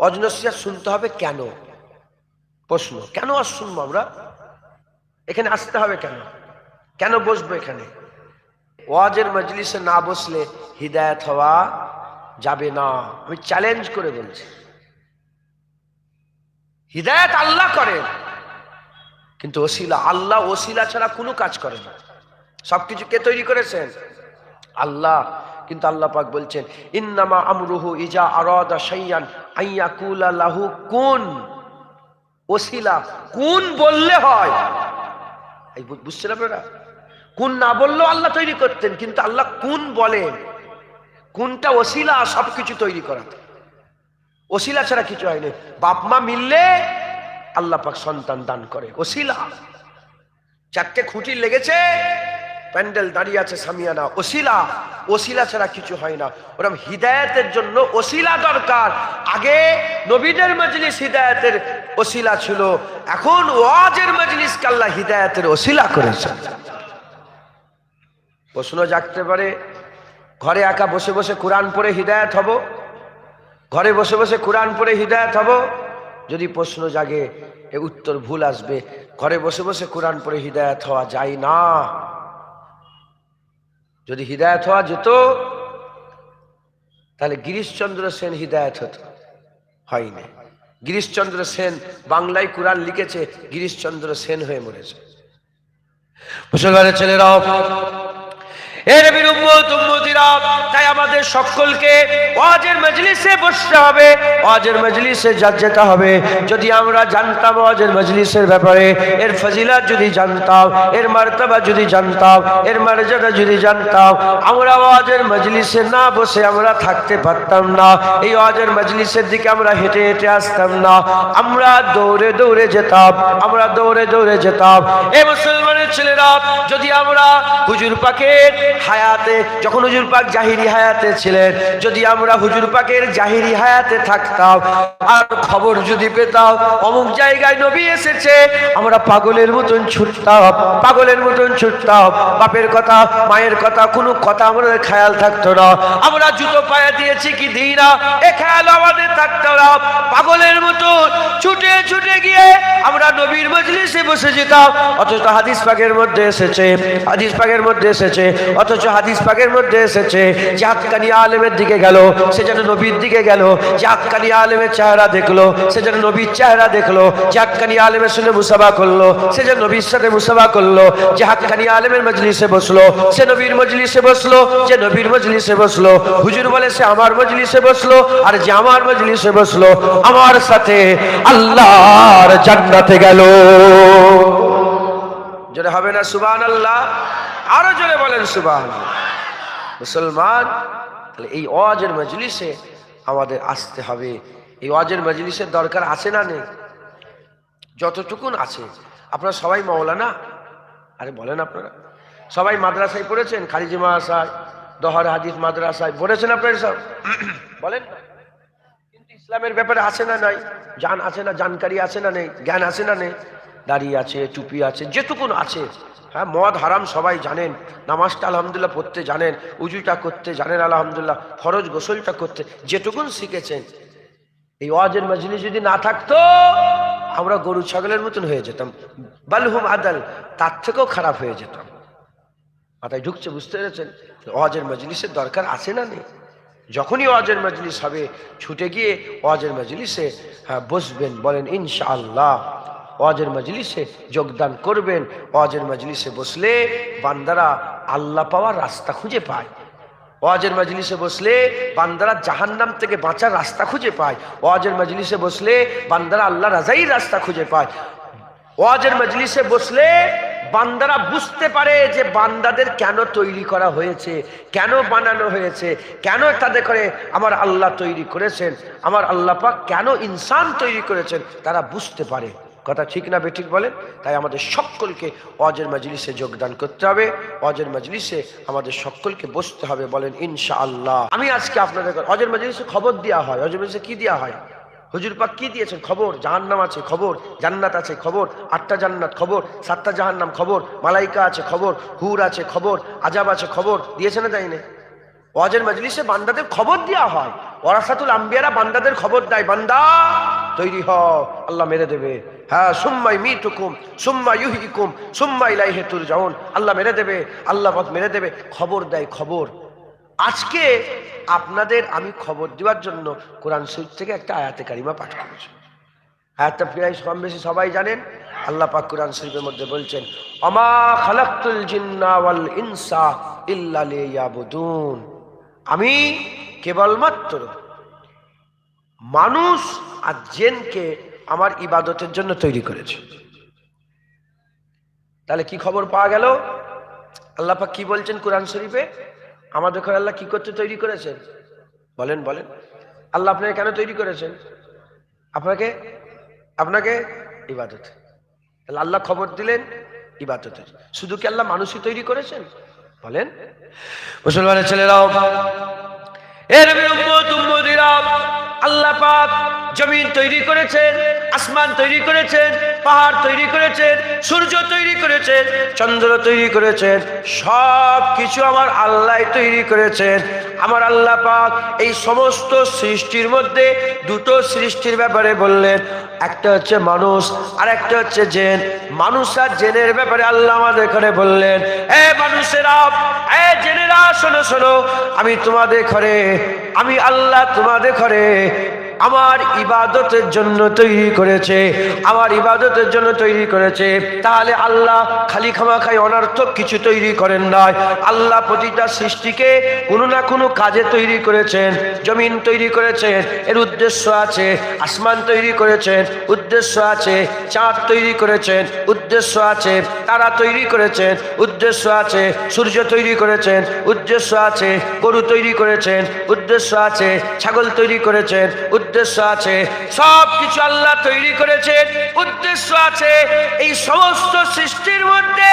ওয়াজ নসিহত শুনতে হবে কেন? প্রশ্ন, কেন আজ শুনবো আমরা? এখানে আসতে হবে কেন? কেন বসবো এখানে? ওয়াজের মজলিসে না বসলে হিদায়াত হওয়া যাবে না। আমি চ্যালেঞ্জ করে বলছি, হিদায়াত আল্লাহ করেন, কিন্তু ওসিলা, আল্লাহ ওসিলা ছাড়া কোনো কাজ করে না। সবকিছু কে তৈরি করেছেন? আল্লাহ। কিন্তু আল্লাহ পাক বলছেন, ইন্নামা আমরুহু ইজা আরাদা শাইয়ান আইয়াকুলা লাহু কুন। ওসিলা কুন বললে হয়। এই বুঝছেন আপনারা? কুন না বললেও আল্লাহ তৈরি করতেন, কিন্তু আল্লাহ কুন বলেন। কোনটা ওসিলা সবকিছু তৈরি করা। ওসিলা ছাড়া কিছু হয়নি। বাপ মা মিললে আল্লাহ পাক সন্তান দান করে। ওসিলা, চারটে খুঁটি লেগেছে, প্যান্ডেল দাঁড়িয়ে আছে, সামিয়ানা, ওসিলা। ওসিলা ছাড়া কিছু হয় না। ওরকম হিদায়াতের জন্য ওসিলা দরকার। আগে নবীদের মজলিস হিদায়াতের ওসিলা ছিল, এখন ওয়াজের মজলিসকে আল্লাহ হিদায়াতের ওসিলা করেছে। প্রশ্ন জাগতে পারে, ঘরে একা বসে বসে কোরআন পড়ে হিদায়াত হব? ঘরে বসে বসে কোরআন পড়ে হিদায়াত হব? যদি প্রশ্ন জাগে, এ উত্তর ভুল আসবে। ঘরে বসে বসে কোরআন পড়ে হিদায়াত হওয়া যায় না। যদি হিদায়াত হওয়া যেত তাহলে গিরিশচন্দ্র সেন হিদায়াত হতো, হয়নি। গিরিশচন্দ্র সেন বাংলায় কোরআন লিখেছে, গিরিশচন্দ্র সেন হয়ে মরেছে। মুসলমানের ছেলেরাও, এর তাই আমাদের সকলকে ওয়াজের মজলিসে বসতে হবে, ওয়াজের মজলিসে যেতে হবে। যদি আমরা জানতাম ওয়াজের মজলিসের ব্যাপারে, এর ফজিলত যদি জানতাম, এর মার্তবা যদি জানতাম, এর মর্যাদা যদি জানতাম, আমরা ওয়াজের মজলিসে না বসে আমরা থাকতে পারতাম না। এই ওয়াজের মজলিসের দিকে আমরা হেঁটে হেঁটে আসতাম না, আমরা দৌড়ে দৌড়ে যেতাম, আমরা দৌড়ে দৌড়ে যেতাম। এই মুসলমানের ছেলেরা, যদি আমরা হুজুর পাকের হায়াতে, যখন হুজুর পাক জাহিরি হায়াতে ছিলেন, যদি আমরা হুজুর পাকের জাহিরি হায়াতে থাকতাম আর খবর যদি পেতাম অমুক জায়গায় নবী এসেছে, আমরা পাগলের মতন ছুটতাম, পাগলের মতন ছুটতাম। বাপের কথা, মায়ের কথা, কোনো কথা আমাদের খেয়াল থাকতো না। আমরা জুতো পায়ে দিয়েছি কি দিই না, এ খেয়াল আমাদের থাকতো না। পাগলের মতন ছুটে ছুটে গিয়ে আমরা নবীর মজলিসে বসে যেতাম। অথচ হাদিস পাকের মধ্যে এসেছে, হাদিস পাকের মধ্যে এসেছে, অথচ হাদিস পাকের মধ্যে এসেছে যে হাক্কানি আলেমের দিকে গেল, সে যেন নবীর দিকে গেল। যে হাক্কানি আলেমের চেহারা দেখলো, সে যেন নবীর চেহারা দেখলো। যে হাক্কানি আলেমের সঙ্গে মুসাফা করলো, সে যেন নবীর সাথে মুসাফা করলো। যে হাক্কানি আলেমের মজলিসে বসলো, সে নবীর মজলিসে বসলো। যে নবীর মজলিসে বসলো, হুজুর বলে সে আমার মজলিসে বসলো। আর যে আমার মজলিসে বসলো, আমার সাথে আল্লাহর জান্নাতে গেল। জোরে হবে না সুবহানাল্লাহ? আরো জোরে বলেন সুবহানাল্লাহ। মুসলমান, তাহলে এই ওয়াজের মজলিসে আমাদের আসতে হবে। এই ওয়াজের মজলিসের দরকার আছে না নেই? যতটুকুন আছে। আপনারা সবাই মাওলানা? আরে বলেন, আপনারা সবাই মাদ্রাসায় পড়েছেন? খালিজি মাদ্রাসায়, দহর হাদিস মাদ্রাসায় পড়েছেন আপনারা সব? বলেন। কিন্তু ইসলামের ব্যাপারে আছে না নাই? জান আছে না? জানকারি আছে না নেই? জ্ঞান আছে না নেই? দাড়ি আছে, টুপি আছে, যেটুকুন আছে। হ্যাঁ, মদ হারাম সবাই জানেন, নামাজটা আলহামদুলিল্লাহ পড়তে জানেন, উজুটা করতে জানেন আলহামদুলিল্লাহ, ফরজ গোসলটা করতে যেটুকুন শিখেছেন। এই ওয়াজের মজলিস যদি না থাকতো, আমরা গরু ছাগলের মতন হয়ে যেতাম, বালহুম আদাল, তার থেকেও খারাপ হয়ে যেতাম। মাথায় ঢুকছে? বুঝতে পেরেছেন? ওয়াজের মজলিসের দরকার আছে না নেই? যখনই ওয়াজের মজলিস হবে, ছুটে গিয়ে ওয়াজের মজলিসে বসবেন। বলেন ইনশাআল্লাহ। ওয়াজের মজলিসে যোগদান করবেন। ওয়াজের মজলিসে বসলে বান্দারা আল্লাহ পাওয়ার রাস্তা খুঁজে পায়। ওয়াজের মজলিসে বসলে বান্দারা জাহান্নাম থেকে বাঁচার রাস্তা খুঁজে পায়। ওয়াজের মজলিসে বসলে বান্দারা আল্লাহ রাজাইর রাস্তা খুঁজে পায়। ওয়াজের মজলিসে বসলে বান্দারা বুঝতে পারে যে বান্দাদের কেন তৈরি করা হয়েছে, কেন বানানো হয়েছে, কেন তাদের করে আমার আল্লাহ তৈরি করেছেন, আমার আল্লাহ পাক কেন ইনসান তৈরি করেছেন, তারা বুঝতে পারে। কথা ঠিক না বেঠিক বলেন? তাই আমাদের সকলকে ওয়াজের মজলিসে যোগদান করতে হবে, ওয়াজের মজলিসে আমাদের সকলকে বসতে হবে। বলেন ইনশাআল্লাহ। আমি আজকে আপনাদের ওয়াজের মজলিসে খবর দেওয়া হয়। ওয়াজের মজলিসে কি দেওয়া হয়? হুজুর পাক কি দিয়েছেন? খবর। জাহান্নাম আছে খবর, জান্নাত আছে খবর, 8টা জান্নাত খবর, 7টা জাহান্নাম খবর, মালাইকা আছে খবর, হুর আছে খবর, আজাব আছে খবর। দিয়েছে না দেয়নি? ওয়াজের মজলিসে বান্দাদের খবর দেওয়া হয়, ওয়ারাসাতুল আম্বিয়ারা বান্দাদের খবর দেয়, বান্দা তৈরি হও, আল্লাহ মেরে দেবে। হ্যাঁ, সুম্মা ইউমীতুকুম সুম্মা ইউহয়িকুম সুম্মা ইলাইহি তুরজাউন, আল্লাহ মেরে দেবে, আল্লাহ মেরে দেবে, খবর দেয় খবর। আজকে আপনাদের আমি খবর দেওয়ার জন্য কোরআন শরীফ থেকে একটা আয়াতে কারিমা পাঠ করেছি। আয়াতটা প্রায় কম বেশি সবাই জানেন। আল্লাহ পাক কোরআন শরীফের মধ্যে বলছেন, আমা খালাকতুল জিন্না ওয়াল ইনসা ইল্লা লিয়াবুদুন, আমি কেবলমাত্র মানুষ আর জিনকে আমার ইবাদতের জন্য তৈরি করেছি। তাহলে কি খবর পাওয়া গেল? আল্লাহ পাক কি বলছেন কোরআন শরীফে? আমাদের ঘরে আল্লাহ কি করতে তৈরি করেছেন? বলেন বলেন। আল্লাহ আপনাকে কেন তৈরি করেছেন? আপনাকে ইবাদত। তাহলে আল্লাহ খবর দিলেন ইবাদতের। শুধু কি আল্লাহ মানুষই তৈরি করেছেন? বলেন। মুসলমানের ছেলেরাও, এ নবীর উম্মত উম্মতিরা, আল্লাহ পাক জমিন তৈরি করেছেন, আসমান তৈরি করেছেন, পাহাড় তৈরি করেছেন, সূর্য তৈরি করেছেন, চন্দ্র তৈরি করেছেন, সব কিছু আমার আল্লাহ তৈরি করেছেন। আমার আল্লাহ পাক এই সমস্ত সৃষ্টির মধ্যে দুটো সৃষ্টির ব্যাপারে বললেন, একটা হচ্ছে মানুষ আর একটা হচ্ছে জিন। মানুষ আর জিনের ব্যাপারে আল্লাহ আমাদের ঘরে বললেন, এ মানুষেরা, এ জিনেরা, শোনো শোনো, আমি তোমাদের ঘরে, আমি আল্লাহ তোমাদের ঘরে আমার ইবাদতের জন্য তৈরি করেছে, আমার ইবাদতের জন্য তৈরি করেছে। তাহলে আল্লাহ খালি খামাখাই অনর্থক কিছু তৈরি করেন নাই। আল্লাহ প্রতিটা সৃষ্টিকে কোনো না কোনো কাজে তৈরি করেছেন। জমিন তৈরি করেছেন, এর উদ্দেশ্য আছে। আসমান তৈরি করেছেন, উদ্দেশ্য আছে। চাঁদ তৈরি করেছেন, উদ্দেশ্য আছে। তারা তৈরি করেছেন, উদ্দেশ্য আছে। সূর্য তৈরি করেছেন, উদ্দেশ্য আছে। গরু তৈরি করেছেন, উদ্দেশ্য আছে। ছাগল তৈরি করেছেন, উদ্দেশ্য আছে। সব কিছু আল্লাহ তৈরি করেছেন, উদ্দেশ্য আছে। এই সমস্ত সৃষ্টির মধ্যে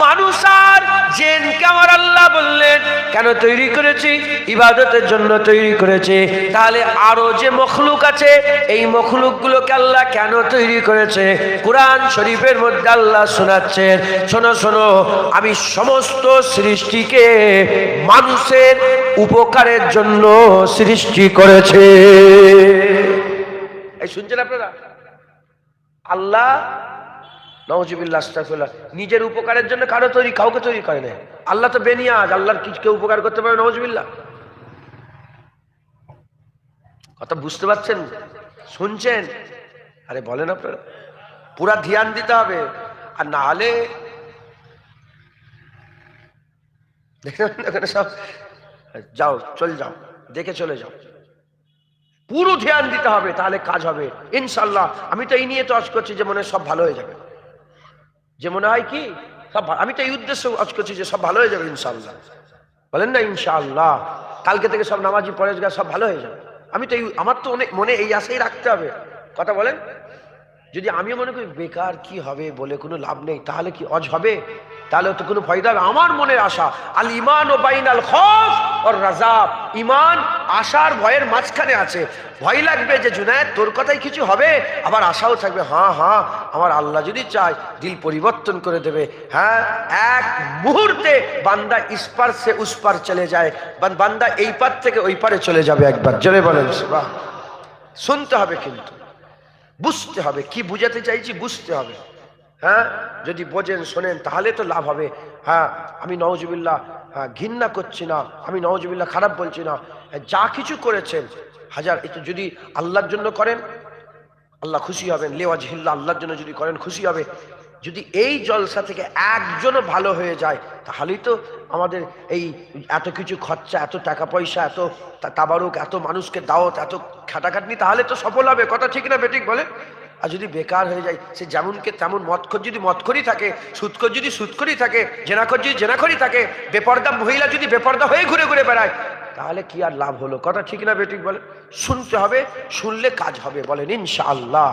মানুষ আর জিনকে আমার আল্লাহ বললেন কেন তৈরি করেছি? ইবাদতের জন্য তৈরি করেছে। তাহলে আরো যে মখলুক আছে, এই মখলুকগুলোকে আল্লাহ কেন তৈরি করেছে? কোরআন শরীফের মধ্যে আল্লাহ শোনাচ্ছেন, শোনো শোনো, আমি সমস্ত সৃষ্টিকে মানুষের উপকারের জন্য সৃষ্টি করেছে। এই শুনছেন আপনারা? আল্লাহ নাউজুবিল্লাহ আস্তাগফিরুল্লাহ নিজের উপকারের জন্য কারো তৈরি, কাউকে তৈরি করে না। আল্লাহ তো বেনিয়াজ, আল্লাহর কেউ উপকার করতে পারে? নাউজুবিল্লাহ। কথা বুঝতে পারছেন? শুনছেন? আরে বলেন আপনারা, পুরা ধ্যান দিতে হবে, আর না হলে দেখেন সব যাও, চলে যাও, দেখে চলে যাও। পুরো ধ্যান দিতে হবে, তাহলে কাজ হবে ইনশাআল্লাহ। আমি তো এই নিয়ে তো আজ করছি যে মনে হয় সব ভালো হয়ে যাবে, যে মনে হয় কি সব, আমি তো এই উদ্দেশ্যে আজ করছি যে সব ভালো হয়ে যাবে ইনশাআল্লাহ। বলেন না ইনশাআল্লাহ? কালকে থেকে সব নামাজি পরেজগার সব ভালো হয়ে যাবে। আমি তো আমার তো অনেক মনে এই আশাই রাখতে হবে। কথা বলেন। যদি আমি মনে করি বেকার কি হবে বলে কোনো লাভ নেই, তাহলে কি অজ হবে? তাহলে তো কোনো ফায়দা হবে? আমার মনের আশা, আল ইমান ও বাইনাল খৌফ ওর রাজাব, ইমান আশার ভয়ের মাঝখানে আছে। ভয় লাগবে যে জুনায়েদ তোর কথাই কিছু হবে, আবার আশাও থাকবে, হ্যাঁ হ্যাঁ আমার আল্লাহ যদি চায় দিল পরিবর্তন করে দেবে। হ্যাঁ, এক মুহূর্তে বান্দা ইস পার সে উস পার চলে যায়, বান্দা এই পার থেকে ওই পারে চলে যাবে। একবার জোরে বলেন সুবহান। শুনতে হবে, কিন্তু বুঝতে হবে কি বুঝাতে চাইছি, বুঝতে হবে। হ্যাঁ, যদি বোঝেন শোনেন তাহলে তো লাভ হবে। হ্যাঁ, আমি নাউজুবিল্লাহ ঘৃণা করছি না, আমি নাউজুবিল্লাহ খারাপ বলছি না। যা কিছু করেছেন হাজার, একটু যদি আল্লাহর জন্য করেন আল্লাহ খুশি হবেন। লিওয়াজহিল্লাহ, আল্লাহর জন্য যদি করেন খুশি হবে। যদি এই জলসা থেকে একজনও ভালো হয়ে যায় তাহলেই তো আমাদের এই এত কিছু খরচা, এত টাকা পয়সা, এত তাবারুক, এত মানুষকে দাওয়াত, এত খাটাখাটনি, তাহলে তো সফল হবে। কথা ঠিক না বেঠিক বলে? আর যদি বেকার হয়ে যায়, সে যেমনকে তেমন, মদখোর যদি মদখোরই থাকে, সুদখোর যদি সুদখোরই থাকে, জেনাখোর যদি জেনাখোরই থাকে, বেপর্দা মহিলা যদি বেপর্দা হয়ে ঘুরে ঘুরে বেড়ায়, তাহলে কি আর লাভ হলো? কথা ঠিক না বেঠিক বলে? শুনতে হবে, শুনলে কাজ হবে। বলেন ইনশাআল্লাহ,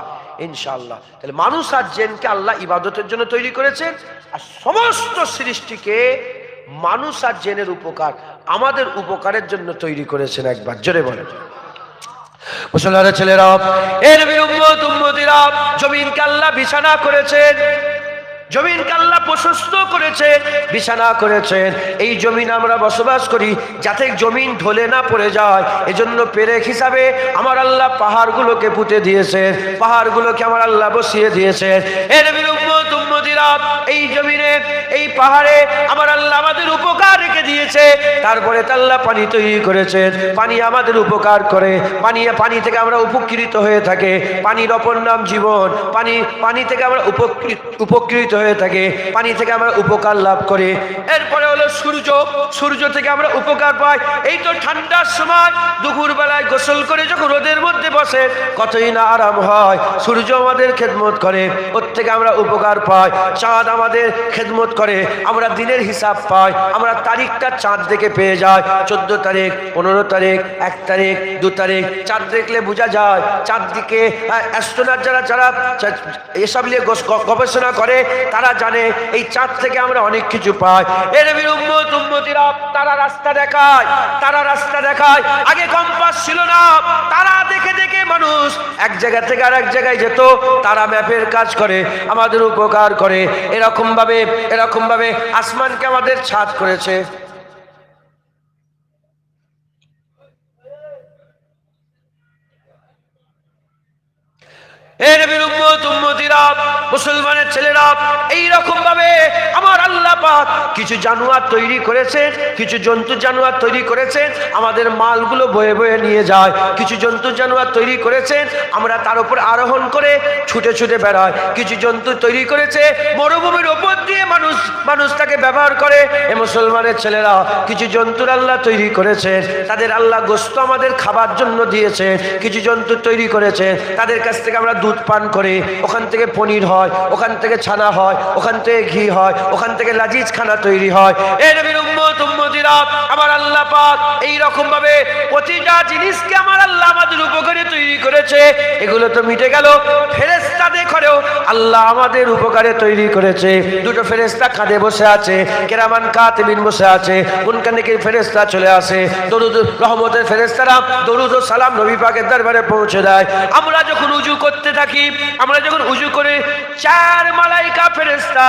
ইনশাআল্লাহ। তাহলে মানুষ আর জিনকে আল্লাহ ইবাদতের জন্য তৈরি করেছেন, আর সমস্ত সৃষ্টিকে মানুষ আর জিনের উপকার, আমাদের উপকারের জন্য তৈরি করেছেন। একবার জোরে বলেন। মুসলমানের ছেলেরা, এ নবীর উম্মত উম্মতিরা, জমিনকে আল্লাহ বিছানা করেছেন, জমিনকে আল্লাহ প্রশস্ত করেছে, বিছানা করেছেন। এই জমিন আমরা বসবাস করি যাতে জমিন ঢলে না পড়ে যায়, এজন্য পেরেক হিসাবে আমার আল্লাহ পাহাড়গুলোকে পুঁতে দিয়েছেন, পাহাড়গুলোকে আমার আল্লাহ বসিয়ে দিয়েছেন। এর উম্মতিরা, এই জমিনে এই পাহাড়ে আমার আল্লাহ আমাদের উপকার রেখে দিয়েছে। তারপরে আল্লাহ পানি তৈরি করেছেন, পানি আমাদের উপকার করে, পানি থেকে আমরা উপকৃত হয়ে থাকে। পানির অপর নাম জীবন। পানি থেকে আমরা উপকৃত হয়ে থাকে, পানি থেকে আমরা উপকার লাভ করি। এরপরে হলো সূর্য থেকে আমরা উপকার পাই। এই তো ঠান্ডার সময় দুপুর বেলায় গোসল করে যখন রোদের মধ্যে বসে কতই না আরাম হয়। সূর্য আমাদের খেদমত করে, ওর থেকে আমরা উপকার পাই। চাঁদ আমাদের খেদমত করে, আমরা দিনের হিসাব পাই, আমরা তারিখটা চাঁদ দেখে পেয়ে যাই। 14 তারিখ, 15 তারিখ, 1 তারিখ, 2 তারিখ, চাঁদ দেখলে বোঝা যায়। চাঁদ দিকে অ্যাস্ট্রোনট যারা এসব নিয়ে গবেষণা করে তারা জানে এই চাঁদ থেকে আমরা অনেক কিছু পাই। এর উম্মতিরা, তারা রাস্তা দেখায়। আগে কম্পাস ছিল না, তারা দেখে দেখে মানুষ এক জায়গা থেকে আর এক জায়গায় যেত। তারা ম্যাপের কাজ করে, আমাদের উপকার করে। এরকম ভাবে আসমানকে আমাদের ছাদ করেছে। মুসলমানের ছেলেরা, এইরকম ভাবে আমার আল্লাহ পাক কিছু জানোয়ার তৈরি করেছেন, কিছু জন্তু জানোয়ার তৈরি করেছেন, আমাদের মালগুলো বয়ে বয়ে নিয়ে যায়। কিছু জন্তু জানোয়ার তৈরি করেছেন, আমরা তার উপর আরোহণ করে ছুটে ছুটে বেড়াই। কিছু জন্তু তৈরি করেছে মরুভূমির ওপর দিয়ে মানুষ তাকে ব্যবহার করে। এ মুসলমানের ছেলেরা, কিছু জন্তুর আল্লাহ তৈরি করেছেন, তাদের আল্লাহ গোশত আমাদের খাবার জন্য দিয়েছে। কিছু জন্তু তৈরি করেছে, তাদের কাছ থেকে আমরা দুধ পান করে, ওখান থেকে পনির হয়, ওখান থেকে ছানা হয়, ওখান থেকে ঘি হয়, ওখান থেকে লাজিজ খানা তৈরি হয়। এই নবীর উম্মতিরা, আমার আল্লাহ পাক এই রকম ভাবে প্রতিটা জিনিসকে আমার আল্লাহ আমাদের উপকারে তৈরি করেছে। এগুলো তো মিটে গেল, ফেরেশতা দেখেও আল্লাহ আমাদের উপকারে তৈরি করেছে। দুটো ফেরেশতা কাঁধে বসে আছে, কেরামান কাতিবিন বসে আছে। মুনকারনেকির ফেরেশতা চলে আসে, দরুদ রহমতের ফেরেশতারা দরুদ ও সালাম নবী পাকের দরবারে পৌঁছে দেয়। আমরা যখন উজু করতে থাকি, আমরা যখন উজু করে 4 মালাইকা ফেরেশতা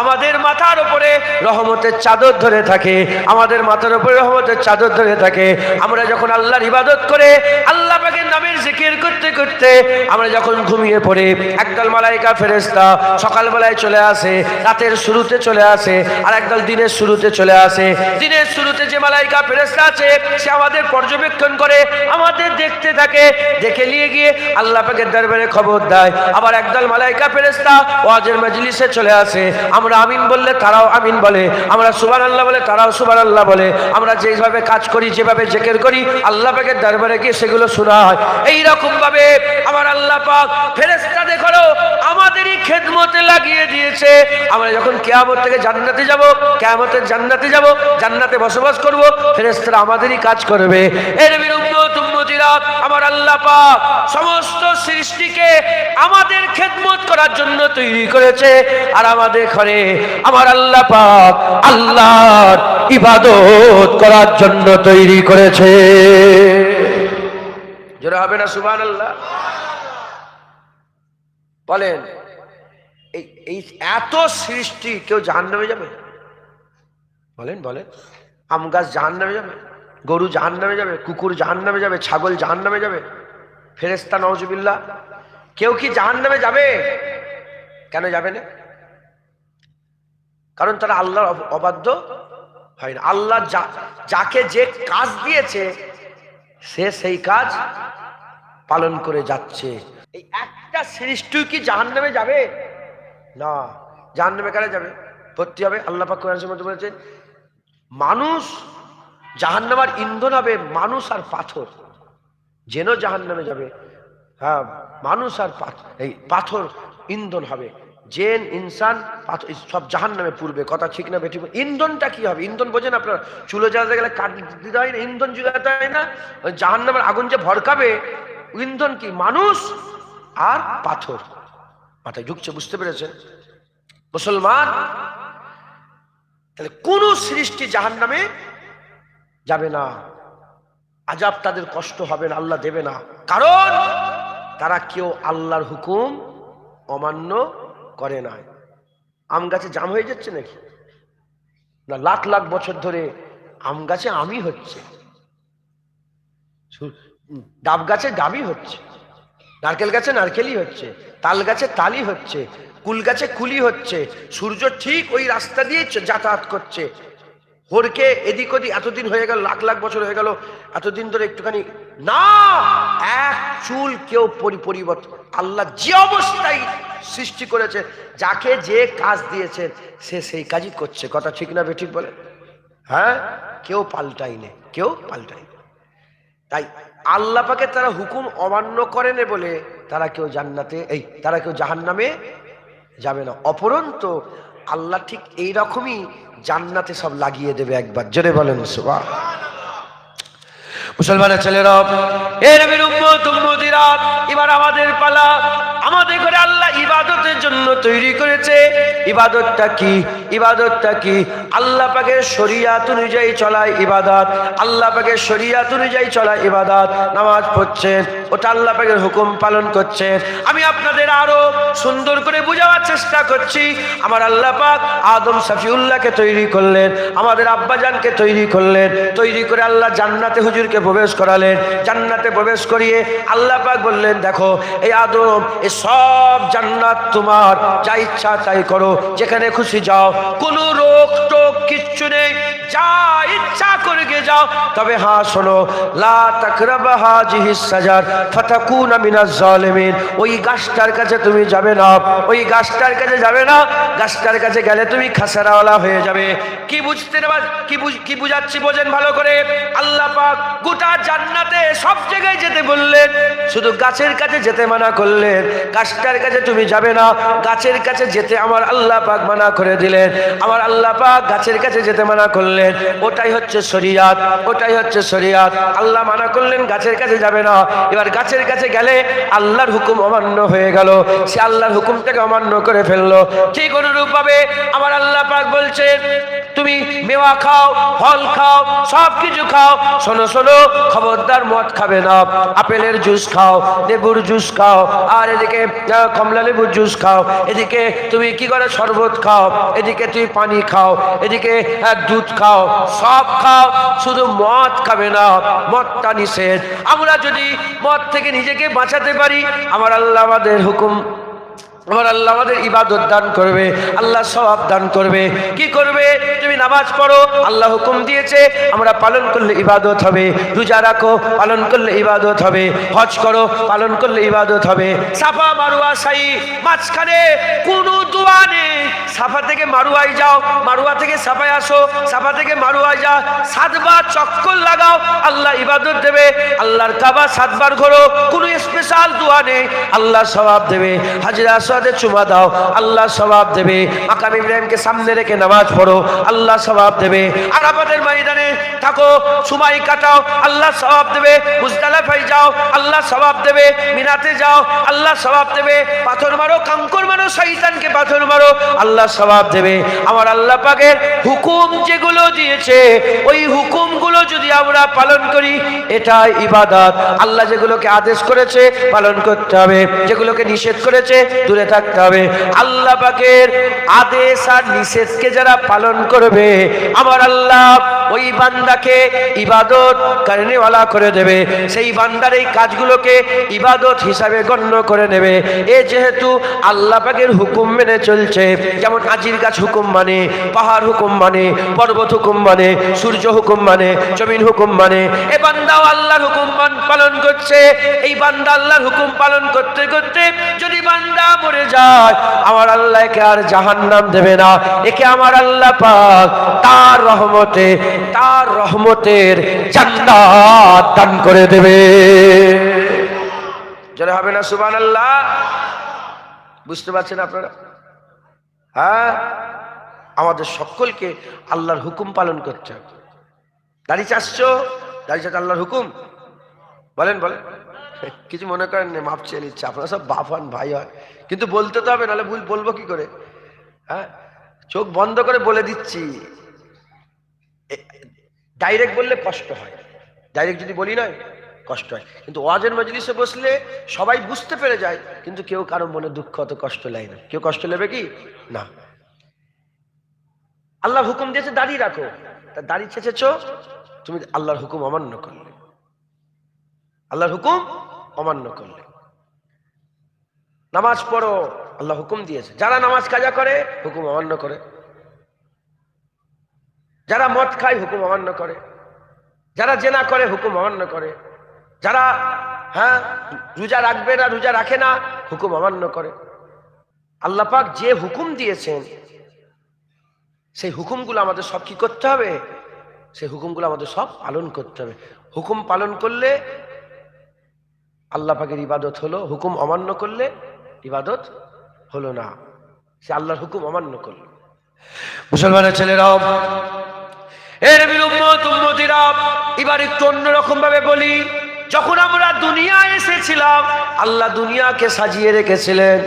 আমাদের মাথার উপরে রহমতের চাদর ধরে থাকে, আমাদের মাথার উপরে রহমতের চাদর ধরে থাকে। আমরা যখন আল্লাহর ইবাদত করে আল্লাহ পাকের নামের জিকির করতে করতে আমরা যখন ঘুমিয়ে পড়ি, একদল মালাইকা ফেরেশতা সকালবেলায় চলে আসে, রাতের শুরুতে চলে আসে, আর একদল দিনের শুরুতে চলে আসে। দিনের শুরুতে যে মালাইকা ফেরেশতা আছে সে আমাদের পর্যবেক্ষণ করে, আমাদের দেখতে থাকে, দেখে নিয়ে গিয়ে আল্লাহ পাকের দরবারে খবর দেয়। আবার একদল মালাইকা ফেরেশতা ওয়াজের মজলিসে চলে আসে, আমরা আমিন বললে তারাও আমিন বলে, আমরা সুবহানাল্লাহ বলে তারাও সুবহানাল্লাহ বলে। আমরা যেভাবে কাজ করি, যেভাবে জিকির করি, আল্লাহ পাকের দরবারে গিয়ে সেগুলো শোনা হয়। এই রকম ভাবে আমার আল্লাহ পাক ফেরেশতাদের করো আমাদেরই খেদমতে লাগিয়ে দিয়েছে। আমরা যখন কিয়ামত থেকে জান্নাতে যাব, কিয়ামতের জান্নাতে যাব, জান্নাতে বসবাস করব, ফেরেশতারা আমাদেরই কাজ করবে। এর উম্মতিরা, আমার আল্লাহ পাক সমস্ত সৃষ্টিকে আমাদের খেদমত করার জন্য তৈরি করেছে, আর আমাদের ঘরে আমার আল্লাহ পাক আল্লাহর ইবাদত করার জন্য তৈরি করেছে। জোরে হবে না সুবহানাল্লাহ? বলেন, এই এত সৃষ্টি কেউ জাহান্নামে যাবে? বলেন আম গাছ জাহান্নামে যাবে? গরু জাহান্নামে যাবে? কুকুর জাহান্নামে যাবে? ছাগল জাহান্নামে যাবে? ফেরেশতা নাউজুবিল্লাহ, কেউ কি জাহান্নামে যাবে? কেন যাবে না? কারণ তারা আল্লাহর অবাধ্য হয় না। আল্লাহ যাকে যে কাজ দিয়েছে সে সেই কাজ পালন করে যাচ্ছে। এই একটা সৃষ্টি কি জাহান্নামে যাবে? না। জাহান্নামে কারা যাবে? ভর্তি হবে। আল্লাহ পাক কোরআনের মধ্যে বলেছেন, মানুষ জাহান্নামের ইন্ধন হবে মানুষ আর পাথর। যেন জাহান্নামে যাবে, হ্যাঁ, মানুষ আর এই পাথর ইন্ধন হবে। জেন ইনসান পাথর সব জাহান্নামে পূর্বে। কথা ঠিক না বেঠিক? ইন্ধনটা কি হবে? ইন্ধন বোঝেন আপনারা? চুলো জ্বালাতে গেলে কাঠ দিতে হয় না, ইন্ধন জ্বালাতে হয় না? জাহান্নামের আগুন যে ভড়কাবে, ইন্ধন কি? মানুষ আর পাথর। মাথায় ঢুকছে? বুঝতে পেরেছেন মুসলমান? তাহলে কোন সৃষ্টি জাহান্নামে যাবে না, আযাব তাদের কষ্ট হবে না, আল্লাহ দেবে না। কারণ তারা কেউ আল্লাহর হুকুম অমান্য করে না। আম গাছে জাম হয়ে যাচ্ছে নাকি? না, লাখ লাখ বছর ধরে আম গাছে আমই হচ্ছে, ডাব গাছে ডাবই হচ্ছে, নারকেল গাছে নারকেলই হচ্ছে, তাল গাছে তালই হচ্ছে, কুল গাছে কুলি হচ্ছে। সূর্য ঠিক ওই রাস্তা দিয়ে যাতায়াত করছে। হরকে এদিক ওদিক এতদিন হয়ে গেল, লাখ লাখ বছর হয়ে গেল, এতদিন ধরে একটুখানি না, এক চুল কেউ পরিবর্তন। আল্লাহ যে অবস্থায় সৃষ্টি করেছে, যাকে যে কাজ দিয়েছেন সে সেই কাজই করছে। কথা ঠিক না বেঠিক বলে? হ্যাঁ, কেউ পাল্টাইনি, কেউ পাল্টাইনি। তাই আল্লাহ পাকে তারা হুকুম অমান্য করেন বলে তারা কেউ জান্নাতে তারা কেউ জাহান্নামে যাবে না। অপরন্তু আল্লাহ ঠিক এই রকমই জান্নাতে সব লাগিয়ে দেবে একবার। জোরে বলেন সুবহানাল্লাহ। মুসলমানের ছেলেরা, এ নবীর উম্মত উম্মতিরা, এবার আমাদের পালা। আমাদের ঘরে আল্লাহ ইবাদতের জন্য তৈরি করেছে। ইবাদতটা কি? ইবাদতটা কি? আল্লাহ পাকের শরিয়াত অনুযায়ী চলায় ইবাদত। আল্লাহ পাকের শরিয়াত অনুযায়ী চলায় ইবাদত। নামাজ পড়ছেন, ওটা আল্লাহ পাকের হুকুম পালন করছেন। আমি আপনাদের আরো সুন্দর করে বোঝাবার চেষ্টা করছি। আমার আল্লাহ পাক আদম শফিউল্লাহকে তৈরি করলেন, আমাদের আব্বাজানকে তৈরি করলেন, তৈরি করে আল্লাহ জান্নাতে হুজুরকে প্রবেশ করালেন। জান্নাতে প্রবেশ করিয়ে আল্লাহ পাক বললেন, দেখো এই আদম, এই সব জান্নাত তোমার, যা ইচ্ছা তাই করো, যেখানে খুশি যাও, কোনো রোক টোক কিচ্ছু নেই, যা ইচ্ছা করে গিয়ে যাও। তবে হ্যাঁ শোনো, লা তাকরাবা হাযিহিস সাজার ফাতাকুনা মিনাজ জালিমিন। ওই গাছটার কাছে তুমি যাবে না, ওই গাছটার কাছে যাবে না। গাছটার কাছে গেলে তুমি খাসারাওয়ালা হয়ে যাবে। কি বুঝতে কি বুঝাচ্ছি বোঝেন ভালো করে। আল্লাহ পাক গোটা জান্নাতে সব জায়গায় যেতে বললেন, শুধু গাছের কাছে যেতে মানা করলেন। গাছটার কাছে তুমি যাবে না, গাছের কাছে যেতে আমার আল্লাহ পাক মানা করে দিলেন। আমার আল্লাহ পাক গাছের কাছে যেতে মানা করলেন। ওটাই হচ্ছে শরিয়াত, ওটাই হচ্ছে শরিয়াত। আল্লাহ মানা করলেন গাছের কাছে যাবে না। এবার গাছের কাছে গেলে আল্লাহর হুকুম অমান্য হয়ে গেল, সে আল্লাহর হুকুমটাকে অমান্য করে ফেললো। ঠিক অনুরূপ ভাবে আমার আল্লাহ পাক বলছেন, তুমি মেওয়া খাও, ফল খাও, সব কিছু খাও, শোনো শোনো, খবরদার মদ খাবে না। আপেলের জুস খাও, লেবুর জুস খাও, আর এদিকে কমলা লেবুর জুস খাও, এদিকে তুমি কি করে শরবত খাও, এদিকে তুমি পানি খাও, এদিকে দুধ খাও, সব খাও, শুধু মদ খাবে না। মদটা নিষেধ। আমরা যদি মদ থেকে নিজেকে বাঁচাতে পারি, আমার আল্লাহ আমাদের হুকুম, আমার আল্লাহ আমাদের ইবাদত দান করবে, আল্লাহ সওয়াব দান করবে। কি করবে? তুমি নামাজ পড়ো, আল্লাহ হুকুম দিয়েছে, আমরা পালন করলে ইবাদত হবে। রোজা রাখো, পালন করলে ইবাদত হবে। হজ করো, পালন করলে ইবাদত হবে। সাফা মারওয়া সাই, মাঝখানে কোনো দোয়া নেই। সাফা থেকে মারওয়ায় যাও, মারওয়া থেকে সাফায় আসো, সাফা থেকে মারওয়ায় যাও, 7 বার চক্কর লাগাও, আল্লাহ ইবাদত দেবে। আল্লাহর কাবা 7 বার ঘোরো, কোনো স্পেশাল দোয়া নেই, আল্লাহ সওয়াব দেবে। হাজরা চুমা দাও, আল্লাহ সওয়াব দেবে। মাকাম ইব্রাহিমকে সামনে রেখে নামাজ পড়ো, আল্লাহ সওয়াব দেবে। আরাফাতের ময়দানে থাকো, সময় কাটাও, আল্লাহ সওয়াব দেবে। মুজদালিফায় যাও, আল্লাহ সওয়াব দেবে। মিনাতে যাও, আল্লাহ সওয়াব দেবে। পাথর মারো, কাঙ্কর মারো, শয়তানকে পাথর মারো, আল্লাহ সওয়াব দেবে। আমার আল্লাহ পাকের হুকুম যেগুলো দিয়েছে, ওই হুকুমগুলো যদি আমরা পালন করি, এটাই ইবাদত। আল্লাহ যেগুলোকে আদেশ করেছে পালন করতে হবে, যেগুলোকে নিষেধ করেছে দূরে থাকতে হবে। আল্লাহ পাকের আদেশ আর নিষেধকে যারা পালন করবে, আমার আল্লাহ ওই বান্দাকে ইবাদত করনেওয়ালা করে দেবে। সেই বান্দার এই কাজগুলোকে ইবাদত হিসাবে গণ্য করে নেবে। এ যেহেতু আল্লাহ পাকের হুকুম মেনে চলছে, যেমন আজির গাছ হুকুম মানে, পাহাড় হুকুম মানে, পর্বত হুকুম মানে, সূর্য হুকুম মানে, জমিন হুকুম মানে, এ বান্দাও আল্লাহর হুকুম পালন করছে। এই বান্দা আল্লাহর হুকুম পালন করতে করতে যদি বান্দা মরে যায়, আমার আল্লাহ একে আর জাহান্নাম দেবে না। একে আমার আল্লাহ পাক তার রহমতে, তার রহমতের জান্নাত দান করে দেবে। যারা হবে না সুবহানাল্লাহ। বুঝতে পারছেন আপনারা? হ্যাঁ, আমাদের সকলকে আল্লাহর হুকুম পালন করতে হবে। দাড়ি চাচ্ছো, দাড়ি চাচ্ছ আল্লাহর হুকুম, বলেন বলেন, কিছু মনে করেন না, মাপ চেয়ে নিচ্ছে। আপনারা সব বাপ হন, ভাই হন, কিন্তু বলতে তো হবে, নাহলে বলবো কি করে? হ্যাঁ, চোখ বন্ধ করে বলে দিচ্ছি। ডাইরেক্ট বললে কষ্ট হয়, ডাইরেক্ট যদি বলি নয় কষ্ট হয়, কিন্তু ওয়াজের মজলিসে বসলে সবাই বুঝতে পেরে যায়, কিন্তু কেউ কারো মনে দুঃখ অত কষ্ট নেয় না। কেউ কষ্ট নেবে কি না? আল্লাহ হুকুম দিয়েছে দাড়ি রাখো, তা দাড়ি ছেঁচেছো, তুমি আল্লাহর হুকুম অমান্য করলে, আল্লাহর হুকুম অমান্য করলে। নামাজ পড়ো, আল্লাহ হুকুম দিয়েছে, যারা নামাজ কাজা করে হুকুম অমান্য করে, যারা মদ খায় হুকুম অমান্য করে, যারা জেনা করে হুকুম অমান্য করে, যারা রোজা রাখবে না, রোজা রাখে না, হুকুম অমান্য করে। আল্লাহ পাক যে হুকুম দিয়েছেন সেই হুকুমগুলো আমাদের সব কি করতে হবে? সেই হুকুমগুলো আমাদের সব পালন করতে হবে। হুকুম পালন করলে আল্লাহ পাকের ইবাদত হলো, হুকুম অমান্য করলে ইবাদত হলো না, সে আল্লাহর হুকুম অমান্য করলো। মুসলমানের ছেলেরাও, এর উম্মতিরা, এবার একটু অন্যরকম ভাবে বলি। যখন আমরা দুনিয়ায় এসেছিলাম আল্লাহ দুনিয়াকে সাজিয়ে রেখেছিলেন।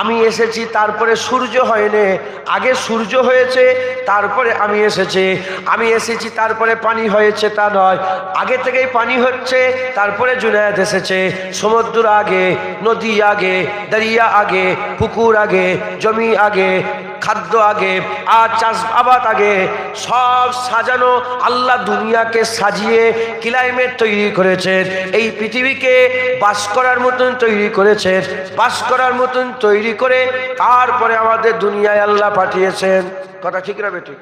আমি এসেছি তারপরে সূর্য হয়নি, আগে সূর্য হয়েছে তারপরে আমি এসেছি। আমি এসেছি তারপরে পানি হয়েছে তা নয়, আগে থেকেই পানি হচ্ছে তারপরে জুনায়েদ এসেছে। সমুদ্র আগে, নদী আগে, দরিয়া আগে, পুকুর আগে, জমি আগে, খাদ্য আগে, আর চাষাবাদ আগে, সব সাজানো। আল্লাহ দুনিয়াকে সাজিয়ে ক্লাইমেট তৈরি করেছেন, এই পৃথিবীকে বাস করার মতন তৈরি করেছেন। বাস করার মতন তৈরি করে তারপরে আমাদের দুনিয়ায় আল্লাহ পাঠিয়েছেন। কথা ঠিক না বেঠিক?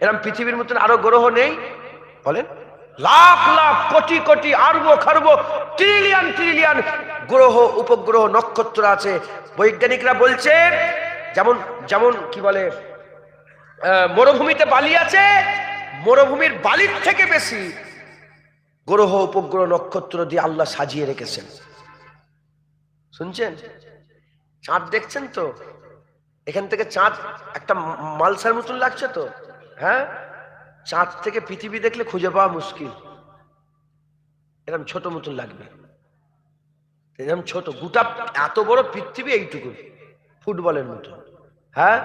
এরকম পৃথিবীর মতন আরো গ্রহ নেই? বলেন, লাখ লাখ কোটি কোটি আরব খারব ট্রিলিয়ন ট্রিলিয়ন গ্রহ উপগ্রহ নক্ষত্র আছে। বৈজ্ঞানিকরা বলছেন যেমন যেমন কি বলে, মরুভূমিতে বালি আছে, মরুভূমির বালির থেকে বেশি গ্রহ উপগ্রহ নক্ষত্র দিয়ে আল্লাহ সাজিয়ে রেখেছেন। শুনছেন? চাঁদ দেখছেন তো? এখান থেকে চাঁদ একটা মালসার মতন লাগছে তো? হ্যাঁ, চাঁদ থেকে পৃথিবী দেখলে খুঁজে পাওয়া মুশকিল, এরকম ছোট মতন লাগবে, এরকম ছোট। গোটা এত বড় পৃথিবী এইটুকু, ফুটবলের মতো। হ্যাঁ,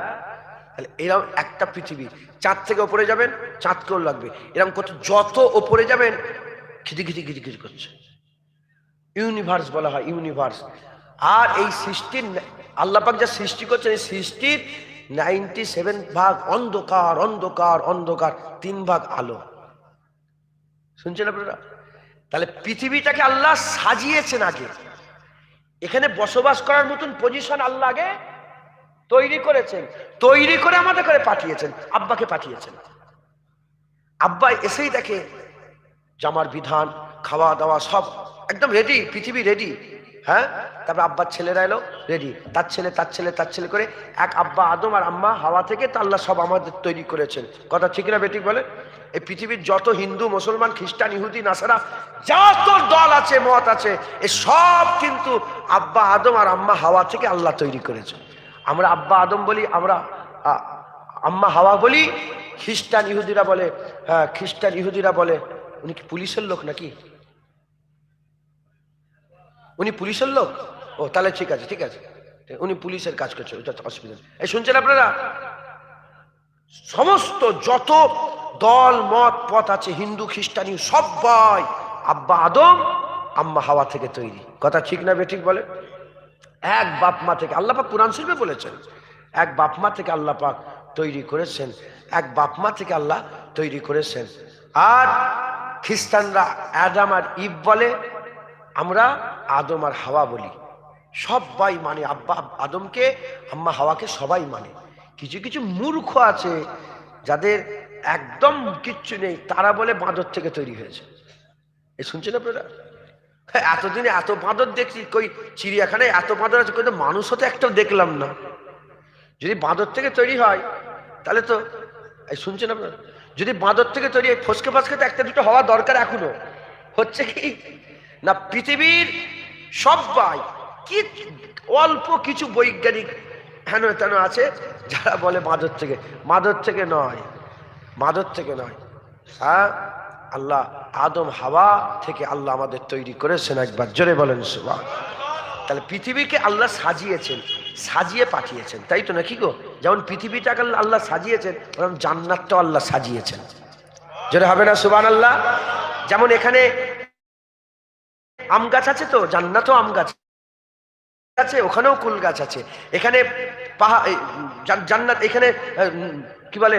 তাহলে এরকম একটা পৃথিবী, চাঁদ থেকে ওপরে যাবেন চাঁদকেও লাগবে এরকম কত, যত ওপরে যাবেন খিটিখিটি খিটিখিটি করছে। ইউনিভার্স বলা হয়, ইউনিভার্স। আর এই সৃষ্টির আল্লাহ পাক যা সৃষ্টি করছেন, এই সৃষ্টির 97 ভাগ অন্ধকার, অন্ধকার, অন্ধকার, 3 ভাগ আলো। শুনছেন আপনারা? তাহলে পৃথিবীটাকে আল্লাহ সাজিয়েছেন আগে, এখানে বসবাস করার মতন পজিশন আল্লাহ আগে তৈরি করেছেন, তৈরি করে আমাদের করে পাঠিয়েছেন। আব্বাকে পাঠিয়েছেন, আব্বা এসেই দেখে জামার বিধান, খাওয়া দাওয়া সব একদম রেডি, পৃথিবী রেডি। হ্যাঁ, তারপর আব্বার ছেলেরা এলো রেডি, তার ছেলে তার ছেলে তার ছেলে করে এক আব্বা আদম আর আম্মা হাওয়া থেকে তা আল্লাহ সব আমাদের তৈরি করেছেন। কথা ঠিক না বেঠিক বলে? এই পৃথিবীর যত হিন্দু, মুসলমান, খ্রিস্টান, ইহুদি, নাসারা যত দল আছে, মত আছে, এ সব কিন্তু আব্বা আদম আর আম্মা হাওয়া থেকে আল্লাহ তৈরি করেছে। আমরা আব্বা আদম বলি, আমরা আম্মা হাওয়া বলি। খ্রিস্টান ইহুদিরা বলে, হ্যাঁ খ্রিস্টান ইহুদিরা বলে উনি কি পুলিশের লোক নাকি? উনি পুলিশের লোক? ও তাহলে ঠিক আছে, ঠিক আছে, উনি পুলিশের কাজ করছে, ওটা অসুবিধা নেই। এই শুনছেন আপনারা? সমস্ত যত দল মত পথ আছে, হিন্দু খ্রিস্টানি সবাই আব্বা আদম আম্মা হাওয়া থেকে তৈরি। কথা ঠিক না বেঠিক বলে? এক বাপ মা থেকে আল্লাহ পাক কুরআন শরীফে বলেছেন, এক বাপ মা থেকে আল্লাহ পাক তৈরি করেছেন, এক বাপ মা থেকে আল্লাহ তৈরি করেছেন। আর খ্রিস্টানরা আদম আর ইভ বলে, আমরা আদম আর হাওয়া বলি। সবাই মানে আব্বা আদমকে, আম্মা হাওয়াকে সবাই মানে। কিছু কিছু মূর্খ আছে যাদের একদম কিচ্ছু নেই, তারা বলে বাঁদর থেকে তৈরি হয়েছে। এই শুনছেন আপনারা? এতদিনে এত বাঁদর দেখছি, কই চিড়িয়াখানায় এত বাঁদর আছে, কই তো মানুষ হতে একটাও দেখলাম না। যদি বাঁদর থেকে তৈরি হয় তাহলে তো, এই শুনছেন আপনারা, যদি বাঁদর থেকে তৈরি হয় ফসকে ফসকে তো একটা দুটো হওয়া দরকার। এখনো হচ্ছে কি না? পৃথিবীর সবাই কি অল্প কিছু বৈজ্ঞানিক হেন তেন আছে যারা বলে বাঁদর থেকে। বাঁদর থেকে নয়, বাঁদর থেকে নয়। হ্যাঁ, আল্লাহ আদম হাওয়া থেকে আল্লাহ আমাদের তৈরি করেছেন। একবার জোরে বলেন সুবহানাল্লাহ। তাহলে পৃথিবীকে আল্লাহ সাজিয়েছেন, সাজিয়ে পাঠিয়েছেন, তাই তো নাকি গো? যেমন পৃথিবীটাকে আল্লাহ সাজিয়েছেন, ওরকম জান্নাতটাও আল্লাহ সাজিয়েছেন। জোরে হবে না সুবহানাল্লাহ? যেমন এখানে আম গাছ আছে, তো জান্নাতও আম গাছ আছে, ওখানেও কুল গাছ আছে। এখানে জান্নাত, এখানে কি বলে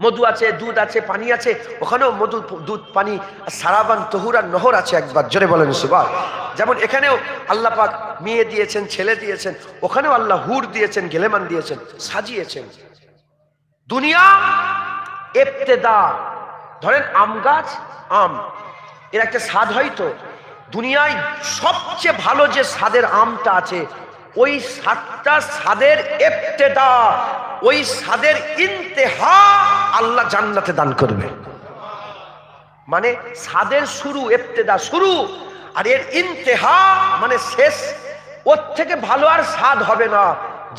মধু আছে, দুধ আছে, পানি আছে, ওখানেও মধু, দুধ, পানি, সারাবান তহুরান নহর আছে। একবার জোরে বলেন সুবহান। যেমন এখানেও আল্লাহ পাক মেয়ে দিয়েছেন, ছেলে দিয়েছেন, ওখানেও আল্লাহ হুর দিয়েছেন, গেলেমান দিয়েছেন, সাজিয়েছেন। দুনিয়া ইবতিদা, ধরেন আম গাছ, আম এর একটা স্বাদ হয়তো, দুনিয়ায় সবচেয়ে ভালো যে স্বাদের আমটা আছে, ওই স্বাদটা, স্বাদের ইবতিদা, ওই স্বাদের ইন্তেহা আল্লাহ জান্নাতে দান করবে। মানে স্বাদের শুরু, ইবতিদা শুরু, আর এর ইন্তেহা মানে শেষ। ওর থেকে ভালো আর স্বাদ হবে না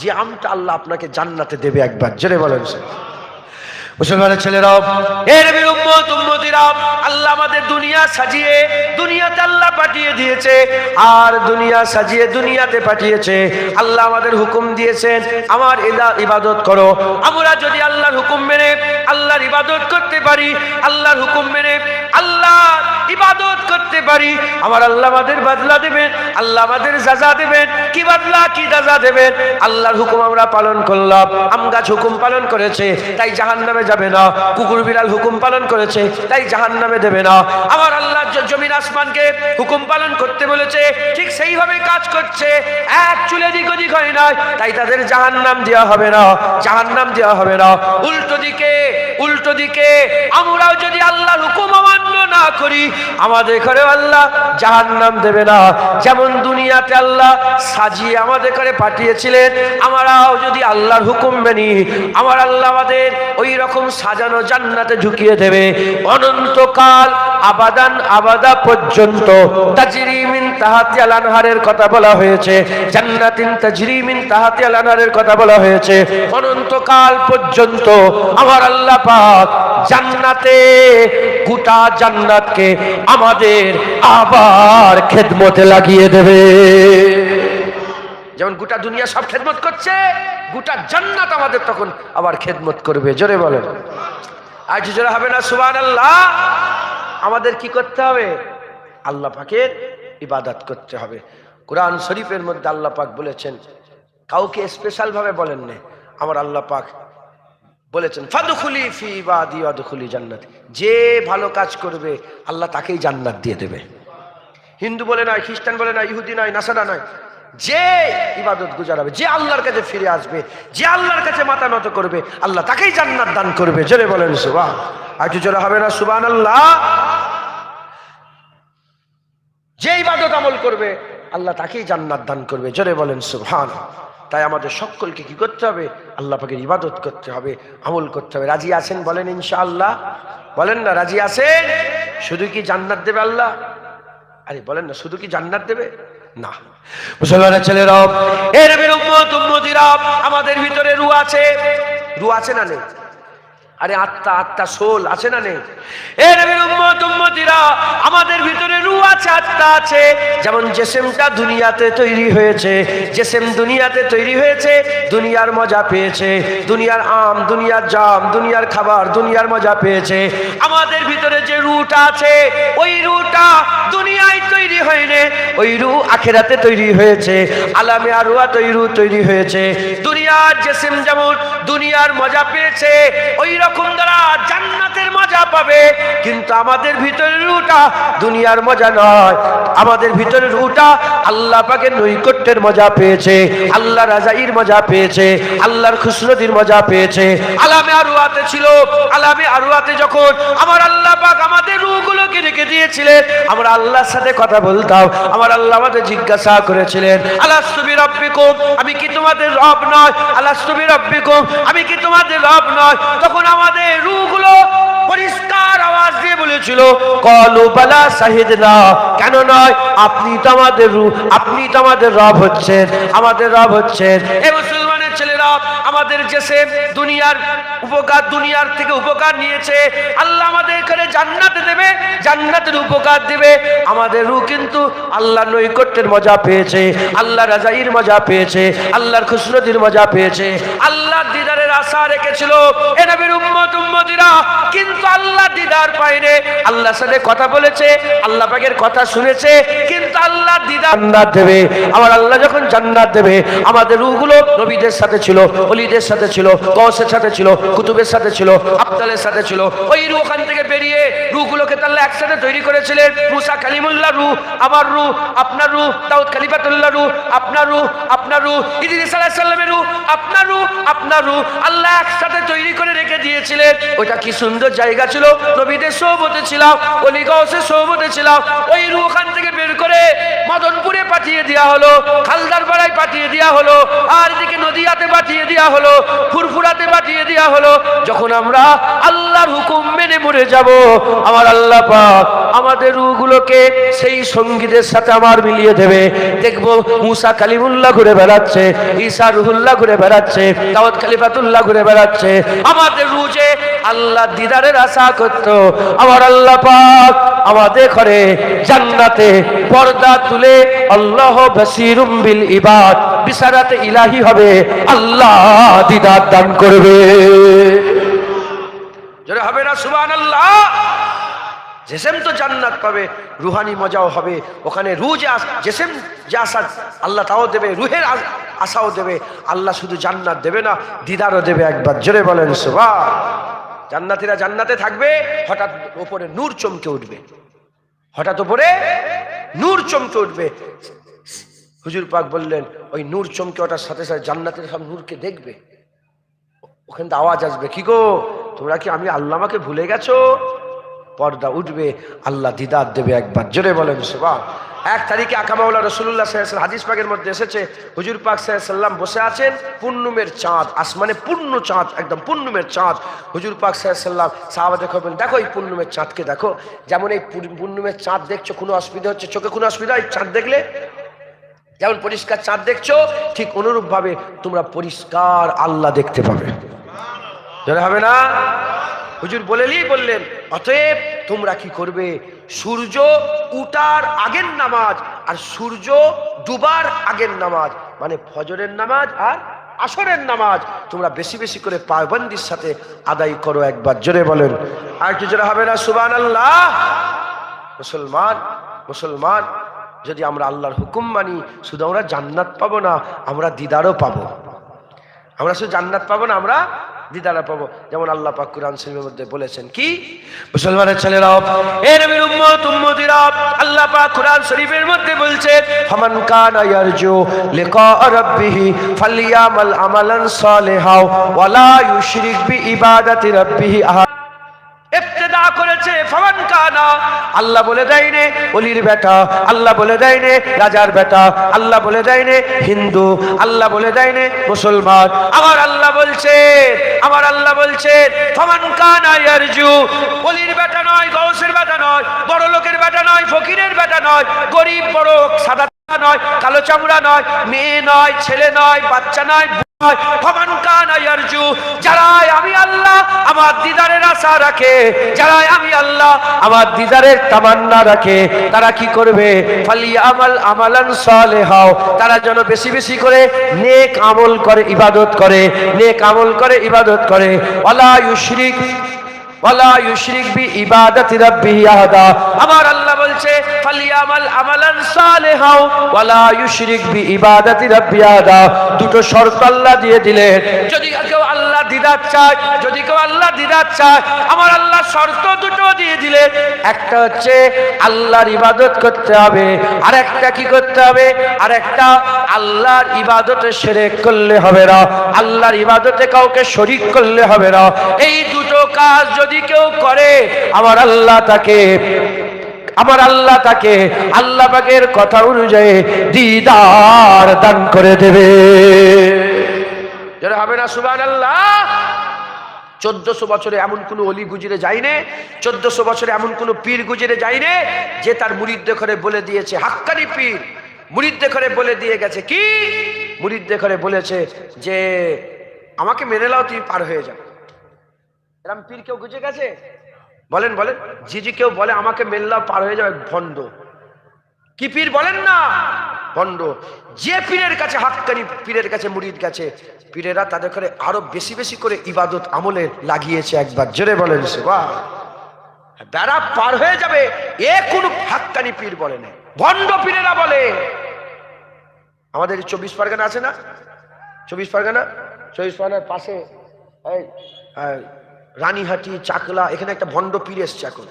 যে আমটা আল্লাহ আপনাকে জান্নাতে দেবে। একবার জোরে বলেন। মুসলমানের ছেলেরাও, এর উম্মত উম্মতিরা, আল্লাহ আমাদের দুনিয়া সাজিয়ে দুনিয়াতে আল্লাহ পাঠিয়ে দিয়েছে, আর দুনিয়া সাজিয়ে দুনিয়াতে পাঠিয়েছে। আল্লাহ আমাদের হুকুম দিয়েছেন, আমার ইবাদত করো। আমরা যদি আল্লাহর হুকুম মেনে আল্লাহর ইবাদত করতে পারি, আল্লাহর হুকুম মেনে আল্লাহর ইবাদত করতে পারি, আমার আল্লাহ আমাদের বদলা দেবেন, আল্লাহ আমাদের সাজা দেবেন। কি বদলা, কি সাজা দেবেন? আল্লাহর হুকুম আমরা পালন করলাম, আম গাছ হুকুম পালন করেছে তাই জাহান্নামে যাবে না, কুকুর বিড়াল হুকুম পালন করেছে তাই জাহান্নামে দেবে না। আমার আল্লাহ জমিন আসমানকে হুকুম পালন করতে বলেছে, ঠিক সেইভাবে কাজ করছে, এক চুলে দিক ওদিক হয় না, তাই তাদের জাহান্নাম দেওয়া হবে না, জাহান্নাম দেওয়া হবে না। উল্টো দিকে আমরাও যদি আল্লাহর হুকুম অমান্য না করি, আমাদের ঘরে আল্লাহ জাহান্নাম দেবে না। যেমন দুনিয়াতে আল্লাহ সাজিয়ে আমাদের ঘরে পাঠিয়েছিলেন, আমরাও যদি আল্লাহর হুকুম মেনি, আমার আল্লাহ আমাদের ওই রকম সাজানো জান্নাতে ঢুকিয়ে দেবে। অনন্তকাল আবাদান আবাদা পর্যন্ত তাজরি মিন তাহতিল আনহারের কথা বলা হয়েছে, জান্নাতিন তাজরি মিন তাহতিল আনহারের কথা বলা হয়েছে। অনন্তকাল পর্যন্ত আমার আল্লাহ পাক জান্নাতে, গোটা জান্নাতকে আমাদের আবার খেদমতে লাগিয়ে দেবে। যেমন গোটা দুনিয়া সব খেদমত করছে, গোটা জান্নাত আমাদের তখন আবার খেদমত করবে। জোরে বলেন, আজ জোরে হবে না সুবহানাল্লাহ? আমাদের কি করতে হবে? আল্লাহ পাকের ইবাদত করতে হবে। কোরআন শরীফের মধ্যে আল্লাহ পাক বলেছেন, কাউকে স্পেশাল ভাবে বলেন না, আমার আল্লাহ পাক বলেছেন ফাদখুলি ফি ইবাদি ওয়াদখুলি জান্নাতি, যে ভালো কাজ করবে আল্লাহ তাকেই জান্নাত দিয়ে দেবে। হিন্দু বলে নয়, খ্রিস্টান বলে নয়, ইহুদি নয়, নাসারা নয়, যে ইবাদত গুজারাবে, যে আল্লাহর কাছে ফিরে আসবে, যে আল্লাহর কাছে মাথা নত করবে, আল্লাহ তাকেই জান্নাত দান করবে। জোরে বলেন সুবহান। আজ জোরে হবে না সুবহানাল্লাহ? যে ইবাদত আমল করবে আল্লাহ তাকেই জান্নাত দান করবে। জোরে বলেন সুবহান। তাই আমাদের সকলকে কি করতে হবে? আল্লাহ পাকের ইবাদত করতে হবে, আমল করতে হবে। রাজি আছেন? বলেন ইনশাআল্লাহ। বলেন না রাজি আছেন? শুধু কি জান্নাত দেবে আল্লাহ? আরে বলেন না, শুধু কি জান্নাত দেবে? না। মুসলমানের ছেলেরাও, এ নবীর উম্মত উম্মতিরা, আমাদের ভিতরে রূহ আছে। রূহ আছে না নেই? আরে আত্মা সোল আছে না নেই? এ নবীর উম্মত উম্মতিরা, আমাদের ভিতরে রূহ আছে, আত্মা আছে। যেমন জিসমটা দুনিয়াতে তৈরি হয়েছে, জিসম দুনিয়াতে তৈরি হয়েছে, দুনিয়ার মজা পেয়েছে, দুনিয়ার আম, দুনিয়ার জাম, দুনিয়ার খাবার, দুনিয়ার মজা পেয়েছে। আমাদের ভিতরে যে রূহটা আছে, ওই রূহটা দুনিয়ায় তৈরি হয়নি, ওই রূহ আখিরাতে তৈরি হয়েছে। আলামে আরওয়াত ওই রূহ তৈরি হয়েছে। দুনিয়ার জিসম যেমন দুনিয়ার মজা পেয়েছে, ওই রকম দ্বারা জান্নাতের মজা পাবে। কিন্তু আমাদের ভিতরের রূহটা দুনিয়ার মজা নয়, আমাদের ভিতরের রূহটা আল্লাহ পাকের নৈকট্যের মজা পেয়েছে, আল্লাহ রাজাইর মজা পেয়েছে, আল্লাহর খুশনদির মজা পেয়েছে। আলামে আরওয়াতে ছিল, আলামে আরওয়াতে যখন আমার আল্লাহ পাক আমাদের রূহগুলোকে রেখে দিয়েছিলেন, আমরা আল্লাহর সাথে কথা বলতাম। আমার আল্লাহ আমাদের জিজ্ঞাসা করেছিলেন, আলাস্তু বিরাব্বিকুম, আমি কি তোমাদের রব নয়? আলাস্তু বিরাব্বিকুম, আমি কি তোমাদের রব নয়? তখন আমাদের রূহগুলো পরিষ্কার আওয়াজ দিয়ে বলেছিল, ক্বালু বালা শাহিদনা, কেন নয়, আপনি তো আমাদের রূহ, আপনি তো আমাদের রব হচ্ছেন, আমাদের রব হচ্ছেন। এ মুসলমানের ছেলেরা, আমাদের জিসম দুনিয়ার উপকার, দুনিয়ার থেকে উপকার নিয়েছে, আল্লাহ আমাদের এখানে জান্নাতে দেবে, জান্নাতের উপকার দেবে। আমাদের রূহ কিন্তু আল্লাহর নৈকট্যের মজা পেয়েছে, আল্লাহ রাজাইর মজা পেয়েছে, আল্লাহর খুশনদির মজা পেয়েছে, আল্লাহর দিদারের দিদারের আশা রেখেছিল এ নবীর উম্মত উম্মতিরা, কিন্তু আল্লাহ দিদার পায়নি। আল্লাহর সাথে কথা বলেছে, আল্লাহ পাকের কথা শুনেছে, কিন্তু আল্লাহ দিদার জান্নাত দেবে। আমার আল্লাহ যখন জান্নাত দেবে, আমাদের রূহগুলো নবীদের সাথে ছিল, ওলিদের সাথে ছিল, গওসের সাথে ছিল, কুতুবের সাথে ছিল, আফদালের সাথে ছিল। ওই রূহ ওখান থেকে বেরিয়ে রূহগুলোকে আল্লাহ একসাথে তৈরি করেছিলেন। মুসা কালিমুল্লাহ রূহ, আমার রূহ, আপনার রূহ, দাউদ খলিফাতুল্লাহ রূহ, আপনার রূহ, আপনার রূহ, ইদ্রিস আলাইহিস সালামের রূহ, আপনার রূহ, আপনার রূহ, আল্লাহ একসাথে তৈরি করে রেখে দিয়েছিলেন। ওইটা কি সুন্দর জায়গা ছিল, নবীদের সোহবতে ছিলাম, ওলি গওসের সোহবতে ছিলাম। ওই রূহ ওখান থেকে বের করে মদনপুরে পাঠিয়ে দেওয়া হলো, খালদার পাড়ায় পাঠিয়ে দেওয়া হলো, আর এদিকে নদিয়াতে পাঠিয়ে দেওয়া হলো, ফুরফুরাতে পাঠিয়ে দেওয়া হলো। যখন আমরা আল্লাহর হুকুম মেনে মরে যাব, আমার আল্লাহ পাক আমাদের রূহগুলোকে সেই সঙ্গীদের সাথে আমার মিলিয়ে দেবে। দেখবো মুসা কালিমুল্লাহ ঘুরে বেড়াচ্ছে, ঈসা রুহুল্লাহ ঘুরে বেড়াচ্ছে, দাউদ খলিফাতুল্লাহ ঘুরে বেড়াচ্ছে। আমাদের রূহ যে আল্লাহ দিদারের আশা করত, আমার আল্লাহ পাক আমাদের ঘরে জান্নাতে পর্দা তুলে আল্লাহ বাসীরুম বিল ইবাদ, বিশারাতে ইলাহি হবে, আল্লাহ দিদার দান করবে। যারা হবে না সুবহানাল্লাহ। জেসেম তো জান্নাত পাবে, রুহানি মজাও হবে ওখানে। রূহ যে জেসেম যে আশা আল্লাহ তাও দেবে, রুহের আশাও দেবে। আল্লাহ শুধু জান্নাত দেবে না, দিদারও দেবে। একবার জোরে বলেন সুবহান। জান্নাতীরা জান্নাতে থাকবে, হঠাৎ উপরে নূর চমকে উঠবে, হঠাৎ উপরে নূর চমকে উঠবে। হুজুর পাক বললেন ওই নূর চমকে ওঠার সাথে সাথে জান্নাতের সব নূরকে দেখবে। ওখান থেকে আওয়াজ আসবে, কি গো তোমরা কি আমি আল্লাহ আমাকে ভুলে গেছো? পর্দা উঠবে, আল্লাহ দিদার দেবে। একবার জোরে বলেন সুবহান। 1 তারিখে আকা মাওলা রাসূলুল্লাহ সাল্লাল্লাহু আলাইহি ওয়াসাল্লাম, হাদিস পাকের মধ্যে এসেছে, হুজুর পাক সাল্লাল্লাহু আলাইহি ওয়াসাল্লাম বসে আছেন, পূর্ণিমের চাঁদ, আসমানে পূর্ণ চাঁদ, একদম পূর্ণিমের চাঁদ। হুজুর পাক সাল্লাল্লাহু আলাইহি ওয়াসাল্লাম সাহাবাদের বলেন, দেখো এই পূর্ণিমের চাঁদকে দেখো। যেমন এই পূর্ণিমের চাঁদ দেখছো, কোনো অসুবিধা হচ্ছে চোখে? কোনো অসুবিধা হয় চাঁদ দেখলে? যেমন পরিষ্কার চাঁদ দেখছো, ঠিক অনুরূপ ভাবে তোমরা পরিষ্কার আল্লাহ দেখতে পাবে। যারা হবে না, হুজুর বললেন অতএব তোমরা কি করবে, সূর্য উঠার আগের নামাজ আর সূর্য ডুবার আগের নামাজ, মানে ফজরের নামাজ আর আসরের নামাজ তোমরা বেশি বেশি করে পায়বন্দির সাথে আদায় করো। একবার জোরে বলেন, আর কি জোরে হবে না সুবহানাল্লাহ। মুসলমান যদি আমরা আল্লাহর হুকুম মানি, শুধু আমরা জান্নাত পাবো না, আমরা দিদারও পাবো। আমরা শুধু জান্নাত পাবো না, আমরা দিদারা পাবো। যেমন আল্লাহ পাক কুরআন শরীফের মধ্যে বলেছেন, কি মুসলমানের ছেলেরা, এ নবীর উম্মত উম্মতিরা, আল্লাহ পাক কুরআন শরীফের মধ্যে বলছেন, ফামান কানা ইয়ারজু লিকা রাব্বিহি ফালইয়ামাল আমালান সালিহা ওয়া লা ইউশরিক বিইবাদাতি রাব্বিহি আহাদ। ইবতিদা করেছে ফামান কানা, আল্লাহ বলে দেয়নি ওলির বেটা, আল্লাহ বলে দেয়নি রাজার বেটা, আল্লাহ বলে দেয়নি হিন্দু, আল্লাহ বলে দেয়নি মুসলমান। আমার আল্লাহ বলছেন ফামান কানা ইয়ারজু, ওলির বেটা নয়, গৌসের বেটা নয়, বড় লোকের বেটা নয়, ফকিরের বেটা নয়, গরিব বড় সাদা নয়, কালো চামড়া নয়, মেয়ে নয়, ছেলে নয়, বাচ্চা নয়, ফামান কানা ইয়ারজু, যারা আমি আল্লাহ আমার দিদারের আশা রাখে, যারা আমি আল্লাহ আমার দিদারের তামান্না রাখে, তারা কি করবে, ফালিয়ামাল আমালান সালিহা, তারা যেন বেশি বেশি করে নেক আমল করে, ইবাদত করে, নেক আমল করে, ইবাদত করে। ওয়ালা ইউশরিক বিইবাদাতি রাব্বিহি আহাদা, আমার আল্লাহ বলছে ফালিয়ামাল আমালান সালিহা ওয়ালা ইউশরিক বিইবাদাতি রাব্বিহি আহাদা। দুটো শর্ত আল্লাহ দিয়ে দিলেন, যদি কেউ আল্লাহ দিদার চায়, যদি কেউ আল্লাহ দিদার চায়, আমার আল্লাহ শর্ত দুটো দিয়ে দিলেন। একটা হচ্ছে আল্লাহর ইবাদত করতে হবে, আর একটা কি করতে হবে, আর একটা আল্লাহর ইবাদতে শিরক করলে হবে না, আল্লাহর ইবাদতে কাউকে শরীক করলে হবে না। এই দুটো কাজ যদি কেউ করে, আমার আল্লাহ তাকে আল্লাহ পাকের কথা অনুযায়ী দিদার দান করে দেবে। যারা হবে না সুবহানাল্লাহ। 1400 বছরে এমন কোন অলি গুজরে যায়নি, 1400 বছরে এমন কোন পীর গুজরে যায়নি যে তার মুরিদদের ঘরে বলে দিয়েছে, হাক্কানি পীর মুরিদদের ঘরে বলে দিয়ে গেছে, কি মুরিদদের ঘরে বলেছে যে আমাকে মেনে নাও, তুমি পার হয়ে যাও। এরকম পীর কেউ গুজে গেছে? বলেন জি কেউ বলে আমাকে মেনে নাও পার হয়ে যাও, ভণ্ড। কি পীর বলেন না? ভণ্ড। যে পীরের কাছে হাক্কানি পীরের কাছে মুরিদ গেছে, পীরেরা তাদের করে আরো বেশি বেশি করে ইবাদত আমলে লাগিয়েছে। একবার জোরে বলেন সুবহান। বেড়া পার হয়ে যাবে এ কোন হাক্কানি পীর বলে না, ভণ্ড পীরেরা বলে। আমাদের 24 পরগনা আছে না, 24 পরগনার পাশে রানীহাটি, চাকলা, এখানে একটা ভণ্ড পীর এসছে এখন।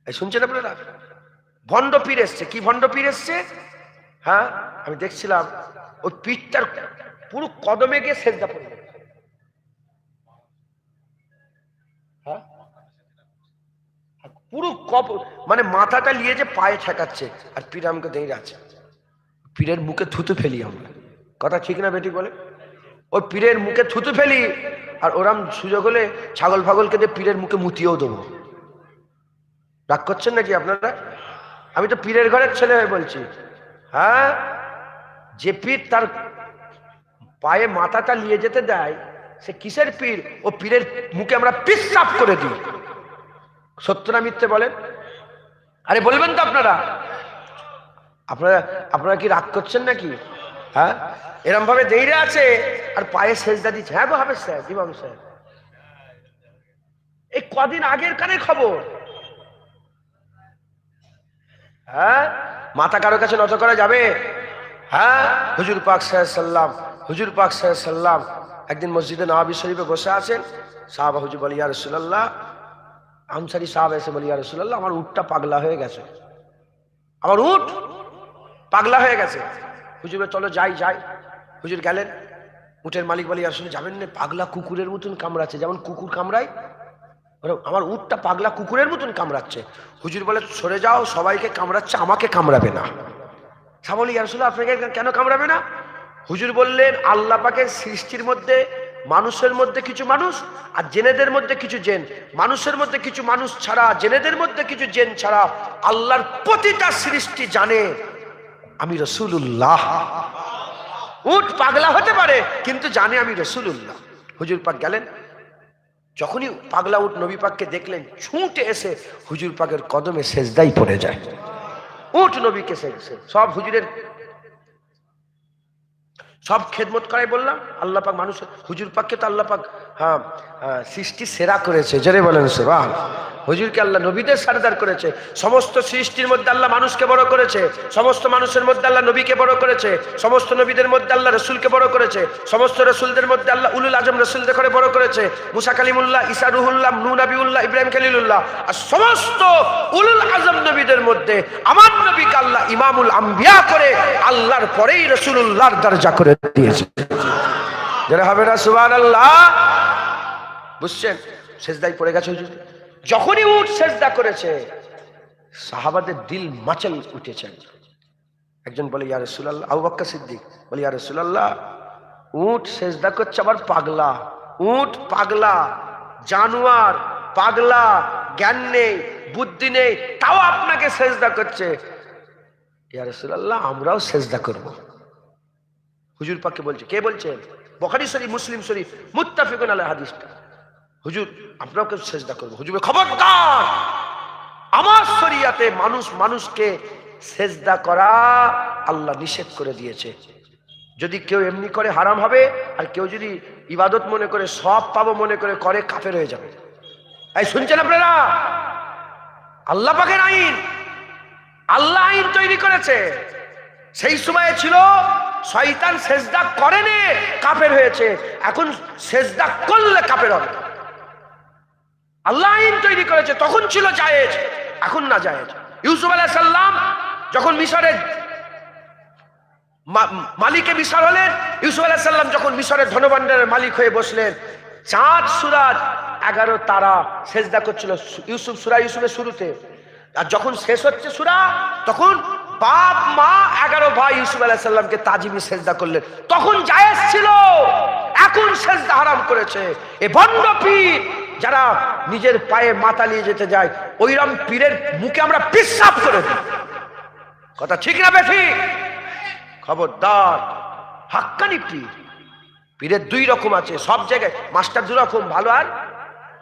শুনছেন আপনারা? ভণ্ড পীর এসছে। কি ভণ্ড পীর এসছে? হ্যাঁ, আমি দেখছিলাম ওই পীরটার পুরো কদমে গিয়ে সেজদা পড়ে গেছে। হ্যাঁ, পুরো মানে মাথাটা নিয়ে যে পায়ে ঠেকাচ্ছে, আর পীর আমাকে দাঁড়িয়ে আছে। পীরের মুখে থুতু ফেলি আমরা, কথা ঠিক না বেটি বলে? ওই পীরের মুখে থুতু ফেলি, আর ওরাম সুযোগ হলে ছাগল ফাগলকে দিয়ে পীরের মুখে মুতিয়েও দেবো। রাগ করছেন নাকি আপনারা? আমি তো পীরের ঘরের ছেলে হয়ে বলছি। হ্যাঁ, যে পীর তার পায়ে মাথাটা নিয়ে যেতে দেয় সে কিসের পীর? ও পীরের মুখে আমরা পিশাব করে দিই। সত্য না মিথ্যে বলেন? আরে বলবেন তো আপনারা? আপনারা কি রাগ করছেন নাকি? হ্যাঁ, এরম ভাবে দেইরে আছে আর পায়ে সেজদা দিচ্ছে। হ্যাঁ গো হাফেজ সাহেব, ইমাম সাহেব, এই কদিন আগের কানের খবর। হ্যাঁ, মাথা কারো কাছে নত করা যাবে? হ্যাঁ, হুজুর পাক সাল্লাল্লাহু একদিন মসজিদে নববী শরীফে বসে আছেন। সাহাবা হুজুর বলি, ইয়া রাসূলুল্লাহ, আনসারী সাহাবা এসে বলি, ইয়া রাসূলুল্লাহ, আমার উটটা পাগলা হয়ে গেছে, আমার উট পাগলা হয়ে গেছে। হুজুর বলে, চলো যাই। হুজুর গেলেন। উটের মালিক বলি, আসলে যাবেন না, পাগলা কুকুরের মতন কামড়াচ্ছে, যেমন কুকুর কামড়ায়, আমার উটটা পাগলা কুকুরের মতন কামড়াচ্ছে। হুজুর বলে, সরে যাও, সবাইকে কামড়াচ্ছে, আমাকে কামড়াবে না। সাহাবা বলি, ইয়া রাসূলুল্লাহ, আপনাকে কেন কামড়াবে না? হুজুর বললেন, আল্লাহ পাকের সৃষ্টির মধ্যে মানুষের মধ্যে কিছু মানুষ আর জেনেদের মধ্যে কিছু জেন, মানুষের মধ্যে কিছু মানুষ ছাড়া, জেনেদের মধ্যে কিছু জেন ছাড়া আল্লাহর প্রতিটা সৃষ্টি জানে আমি রাসূলুল্লাহ। উট পাগলা হতে পারে কিন্তু জানে আমি রাসূলুল্লাহ। হুজুর পাক গেলেন, যখনই পাগলা উট নবী পাককে দেখলেন, ছুটে এসে হুজুর পাকের কদমে সেজদাই পড়ে যায়। উট নবীকে সব হুজুরের সব খেদমত করাই বললাম। আল্লাহ পাক মানুষ, হুজুর পাককে তো আল্লাহ পাক সৃষ্টি সেরা করেছে, জোরে বলেন সুবহান। হুজুরকে আল্লাহ নবীদের সরদার করেছে। সমস্ত সৃষ্টির মধ্যে আল্লাহ মানুষকে বড় করেছে, সমস্ত মানুষের মধ্যে আল্লাহ নবীকে বড় করেছে, সমস্ত নবীদের মধ্যে আল্লাহ রসুলকে বড় করেছে, সমস্ত রসুলদের মধ্যে আল্লাহ উলুল আজম রসুলদের করে বড় করেছে, মুসা কালিমুল্লাহ, ঈসা রুহুল্লাহ, নূহ নবীউল্লাহ, ইব্রাহিম খলিলুল্লাহ। আর সমস্ত উলুল আজম নবীদের মধ্যে আমার নবীকে আল্লাহ ইমামুল আম্বিয়া করে আল্লাহর পরেই রাসূলুল্লাহর দরজা করে দিয়েছে। যারা হবে না সুবহানাল্লাহ। বুঝছেন? সেজদায় পড়ে গেছে হুজুর। যখনই উট সেজদা করেছে সাহাবাদের দিল মাচাল উঠেছে। একজন বলে, ইয়া রাসূলুল্লাহ, আবু বকর সিদ্দিক বলে, ইয়া রাসূলুল্লাহ, উট সেজদা করছে আবার পাগলা। উট পাগলা, জানোয়ার পাগলা, জ্ঞান নেই, বুদ্ধি নেই, তাও আপনাকে সেজদা করছে। ইয়া রাসূলুল্লাহ, আমরাও সেজদা করব। হুজুর পাককে বলছে। কে বলছেন? বুখারী শরীফ, মুসলিম শরীফ, মুত্তাফিকুন আলাইহি হাদিসটা। হুজুর, আপনাকে সেজদা করবো। হুজুর, খবরদার, আমার শরীয়তে মানুষকে সেজদা করা আল্লাহ নিষেধ করে দিয়েছে। যদি কেউ এমনি করে হারাম হবে, আর কেউ যদি ইবাদত মনে করে, সব পাবো মনে করে কাফের হয়ে যাবে। এই শুনছেন আপনারা? আল্লাহ পাকের আইন, আল্লাহ আইন তৈরি করেছে। সেই সময়ে ছিল শয়তান সেজদা করেনি, কাফের হয়েছে। এখন সেজদা করলে কাফের হবে। আল্লাহ আইন তৈরি করেছে, তখন ছিল জায়েজ, এখন না জায়েজ। ইউসুফ আলাইহিস সালাম যখন মিশরের মালিকে মিশর হলেন, ইউসুফ আলাইহিস সালাম যখন মিশরের ধনভাণ্ডারের মালিক হয়ে বসলেন, চাঁদ সূরজ 11 তারা সেজদা করছিল সূরা ইউসুফের শুরুতে। আর যখন শেষ হচ্ছে সূরা, তখন বাপ মা 11 ভাই ইউসুফ আলাইহিস সালামকে তাজিমি সেজদা করলেন, তখন জায়েজ ছিল। এখন সেজদা হারাম করেছে। এ ভণ্ড পীর যারা নিজের পায়ে মাথা নিয়ে যেতে যায়, ওইরকম পীরের মুখে আমরা পিশাব করে দিই। কথা ঠিক না বেঠিক? খবরদার। হাক্কানি পীরের 2 রকম আছে সব জায়গায়। মাস্টার 2 রকম, ভালো আর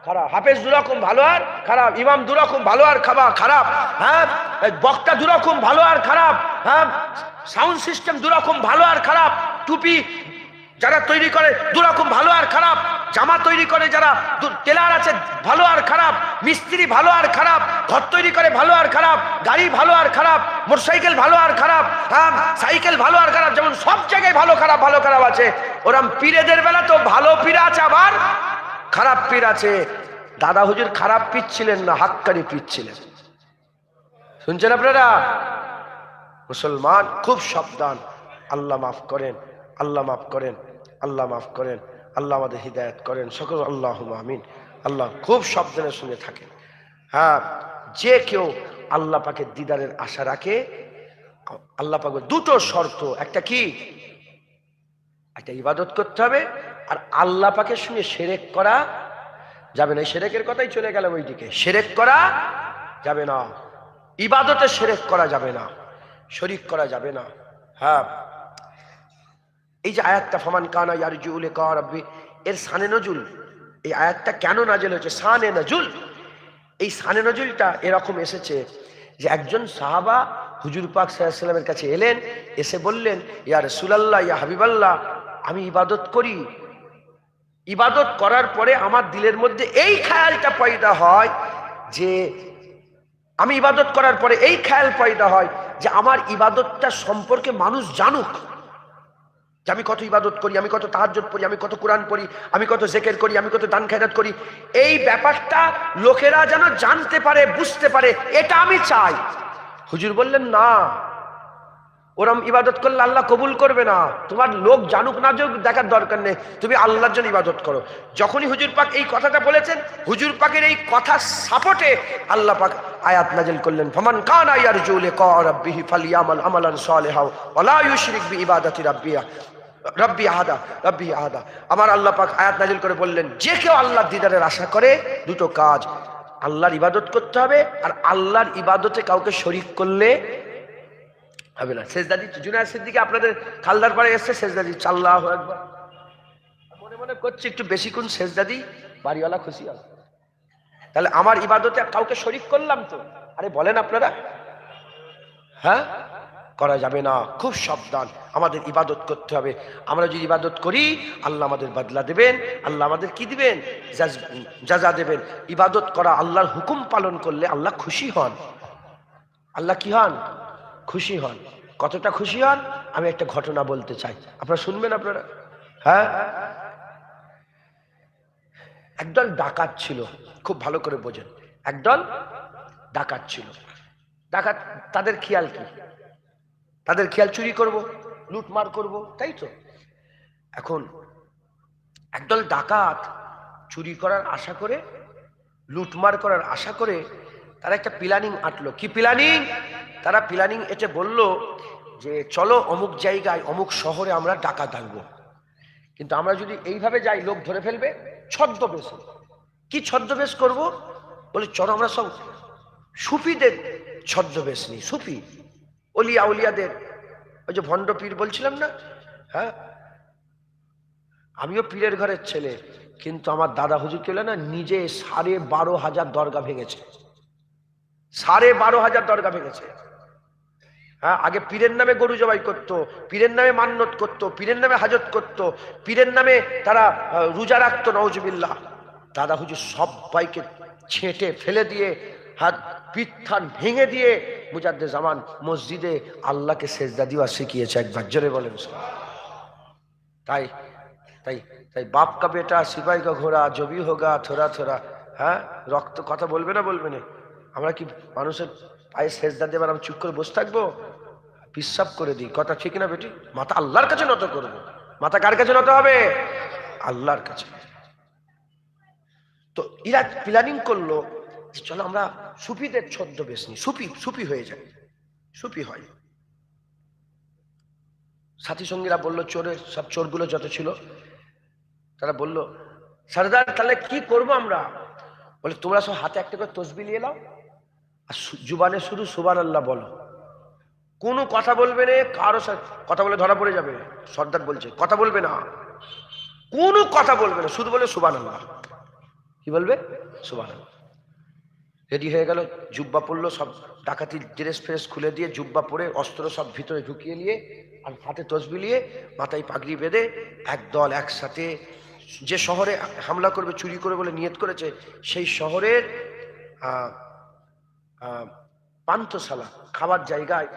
খারাপ। হাফেজ 2 রকম, ভালো আর খারাপ। ইমাম 2 রকম, ভালো আর খারাপ। হ্যাঁ, বক্তা দুরকম ভালো আর খারাপ, হ্যাঁ সাউন্ড সিস্টেম দুরকম ভালো আর খারাপ, টুপি যারা তৈরি করে দুরকম ভালো আর খারাপ, জামা তৈরি করে যারা টেলার আছে ভালো আর খারাপ, মিস্ত্রি ভালো আর খারাপ, ঘর তৈরি করে ভালো আর খারাপ, গাড়ি ভালো আর খারাপ, মোটরসাইকেল ভালো আর খারাপ, হ্যাঁ সাইকেল ভালো আর খারাপ, যেমন সব জায়গায় ভালো খারাপ আছে, ওরম পীরেদের বেলা তো ভালো পীর আছে আবার খারাপ পীর আছে। দাদা হুজুর খারাপ পীর ছিলেন না, হাক্কানি পীর ছিলেন। শুনছেন আপনারা? মুসলমান খুব সাবধান। আল্লাহ মাফ করেন, আল্লাহ মাফ করেন, আল্লাহ মাফ করেন, আল্লাহ আমাদের হিদায়াত করেন সকল, আল্লাহুম্মা আমিন। আল্লাহ খুব সাবধানে শুনে থাকেন। হ্যাঁ, যে কেউ আল্লাহ পাকের দিদারের আশা রাখে, আল্লাহ পাকের দুটো শর্ত, একটা কি, একটা ইবাদত করতে হবে, আর আল্লাহ পাকের সঙ্গে শিরক করা যাবে না। শিরকের কথাই চলে গেল ওইদিকে, শিরক করা যাবে না, ইবাদতে শিরক করা যাবে না, শরীক করা যাবে না। হ্যাঁ, এই যে আয়াতটা ফামান কানা ইয়ারজু লিকা রাব্বি, এর শানে নজুল, এই আয়াতটা কেন নাজিল হয়েছে? শানে নজুল, এই শানে নজুলটা এরকম এসেছে যে একজন সাহাবা হুজুর পাক সাল্লাল্লাহু আলাইহি ওয়াসাল্লামের কাছে এলেন, এসে বললেন, ইয়া রাসূলুল্লাহ, ইয়া হাবিবাল্লাহ, আমি ইবাদত করি, ইবাদত করার পরে আমার দিলের মধ্যে এই খেয়ালটা পয়দা হয় যে, আমি ইবাদত করার পরে এই খেয়াল পয়দা হয় যে আমার ইবাদতটা সম্পর্কে মানুষ জানুক, যে আমি কত ইবাদত করি, আমি কত তাহাজ্জুদ পড়ি, আমি কত কোরআন পড়ি, আমি কত জিকির করি, আমি কত দান খেরাত করি, এই ব্যাপারটা লোকেরা যেন জানতে পারে, বুঝতে পারে, এটা আমি চাই। হুজুর বললেন, না, ওরম ইবাদত করলে আল্লাহ কবুল করবে না, তোমার লোক জানুক না জানুক দেখার দরকার নেই, তুমি আল্লাহর জন্য ইবাদত করো। যখনই হুজুর পাক এই কথাটা বলেছেন, হুজুর পাকের এই কথা সাপোর্টে আল্লাহ পাক আয়াত নাযিল করলেন, ফামান কানা ইয়ারজু লিকা রাব্বিহি ফালইয়ামাল আমালান সালিহাও ওয়া লা ইউশরিক বিইবাদাতি রাব্বি আহাদা। আমার আল্লাহ পাক আয়াত নাযিল করে বললেন, যে কেউ আল্লাহর দিদারের আশা করে, দুটো কাজ, আল্লাহর ইবাদত করতে হবে, আর আল্লাহর ইবাদতে কাউকে শরীক করলে হবে না। সেজদাদি জুনায়েদ সিদ্দিকী আপনাদের খালদার পাড়ে এসছে, সেজদাদি আল্লাহু আকবার মনে মনে করছে, একটু বেশিক্ষণ সেজদাদি, বাড়িওয়ালা খুশি হবে, তাহলে আমার ইবাদতে কাউকে শরীক করলাম তো। আরে বলেন আপনারা, হ্যাঁ, করা যাবে না, খুব সাবধান, আমাদের ইবাদত করতে হবে। আমরা যদি ইবাদত করি, আল্লাহ আমাদের বদলা দেবেন, আল্লাহ আমাদের কি দিবেন, জাযা দেবেন। ইবাদত করা, আল্লাহর হুকুম পালন করলে আল্লাহ খুশি হন। আল্লাহ কি হন? খুশি হন। কতটা খুশি হন আমি একটা ঘটনা বলতে চাই, আপনারা শুনবেন আপনারা। হ্যাঁ, একদল ডাকাত ছিল, খুব ভালো করে বোঝেন, একদল ডাকাত ছিল। ডাকাত, তাদের খেয়াল কি? তাদের খেয়াল চুরি করব, লুটমার করব, তাই তো। এখন একদল ডাকাত চুরি করার আশা করে, লুটমার করার আশা করে তারা একটা প্ল্যানিং আঁটলো। কি প্ল্যানিং? তারা প্ল্যানিং এতে বলল যে, চলো অমুক জায়গায় অমুক শহরে আমরা ডাকাত আনবো, কিন্তু আমরা যদি এইভাবে যাই লোক ধরে ফেলবে। ছদ্মবেশে। কি ছদ্মবেশ করব? বলে, চলো আমরা সব সুফিদের ছদ্মবেশ নিই, সুফি অলিয়া উলিয়াদের, ওই যে ভণ্ড পীর বলছিলাম না, হ্যাঁ, আমিও পীরের ঘরের ছেলে, কিন্তু আমার দাদা হুজুর কেউ না, নিজে 12,500 দরগা ভেঙেছে, 12,500 দরগা ভেঙেছে। হ্যাঁ, আগে পীরের নামে গরু জবাই করতো, পীরের নামে মান্নত করতো, পীরের নামে হাজত করতো, পীরের নামে তারা রোজা রাখতো, নাউজুবিল্লাহ। দাদা হুজুর সবাইকে ছেঁটে ফেলে দিয়ে, হাত পিত্থান ভেঙে দিয়ে মুজাদ্দে জামান মসজিদে আল্লাহকে সেজদা দেওয়া শিখিয়েছে। একবার জোরে বলেন। তাই তাই তাই বাপ কা বেটা সিপাহি কা ঘোড়া জবি হোগা থোড়া থোড়া। হ্যাঁ, রক্ত কথা বলবে না, বলবে না। আমরা কি মানুষের পায়ে সেজদা দেবার আমি চুপ করে বসে থাকবো? বিশ্বাস করে দিই, কথা ঠিক না বেটি? মাথা আল্লাহর কাছে নত করবো। মাথা কার কাছে নত হবে? আল্লাহর কাছে। তো এরা প্ল্যানিং করলো, চলো আমরা সুফিদের ছদ্মবেশ নিই, সুফি হয়ে যায়, সুফি হয়। সাথী সঙ্গীরা বললো, চোরের সব চোরগুলো যত ছিল তারা বলল, সরদার তাহলে কি করবো আমরা? বলে, তোমরা সব হাতে একটা করে তসবিহ নিয়ে নাও, আর জুবানে শুধু সুবহানাল্লাহ বলো, কোনো কথা বলবে না, কারো কথা বলে ধরা পড়ে যাবে। সর্দার বলছে, কথা বলবে না, কোনো কথা বলবে না, শুধু বলে সুবহানাল্লাহ। কি বলবে? সুবহানাল্লাহ। রেডি হয়ে গেল, জুব্বা পরলো, সব ডাকাতি ড্রেস ফ্রেস খুলে দিয়ে জুব্বা পরে অস্ত্র সব ভিতরে ঢুকিয়ে নিয়ে আর হাতে তসবি নিয়ে মাথায় পাগড়ি বেঁধে একদল একসাথে যে শহরে হামলা করবে, চুরি করে বলে নিয়ত করেছে, সেই শহরের পান্থশালা খাবার জায়গায়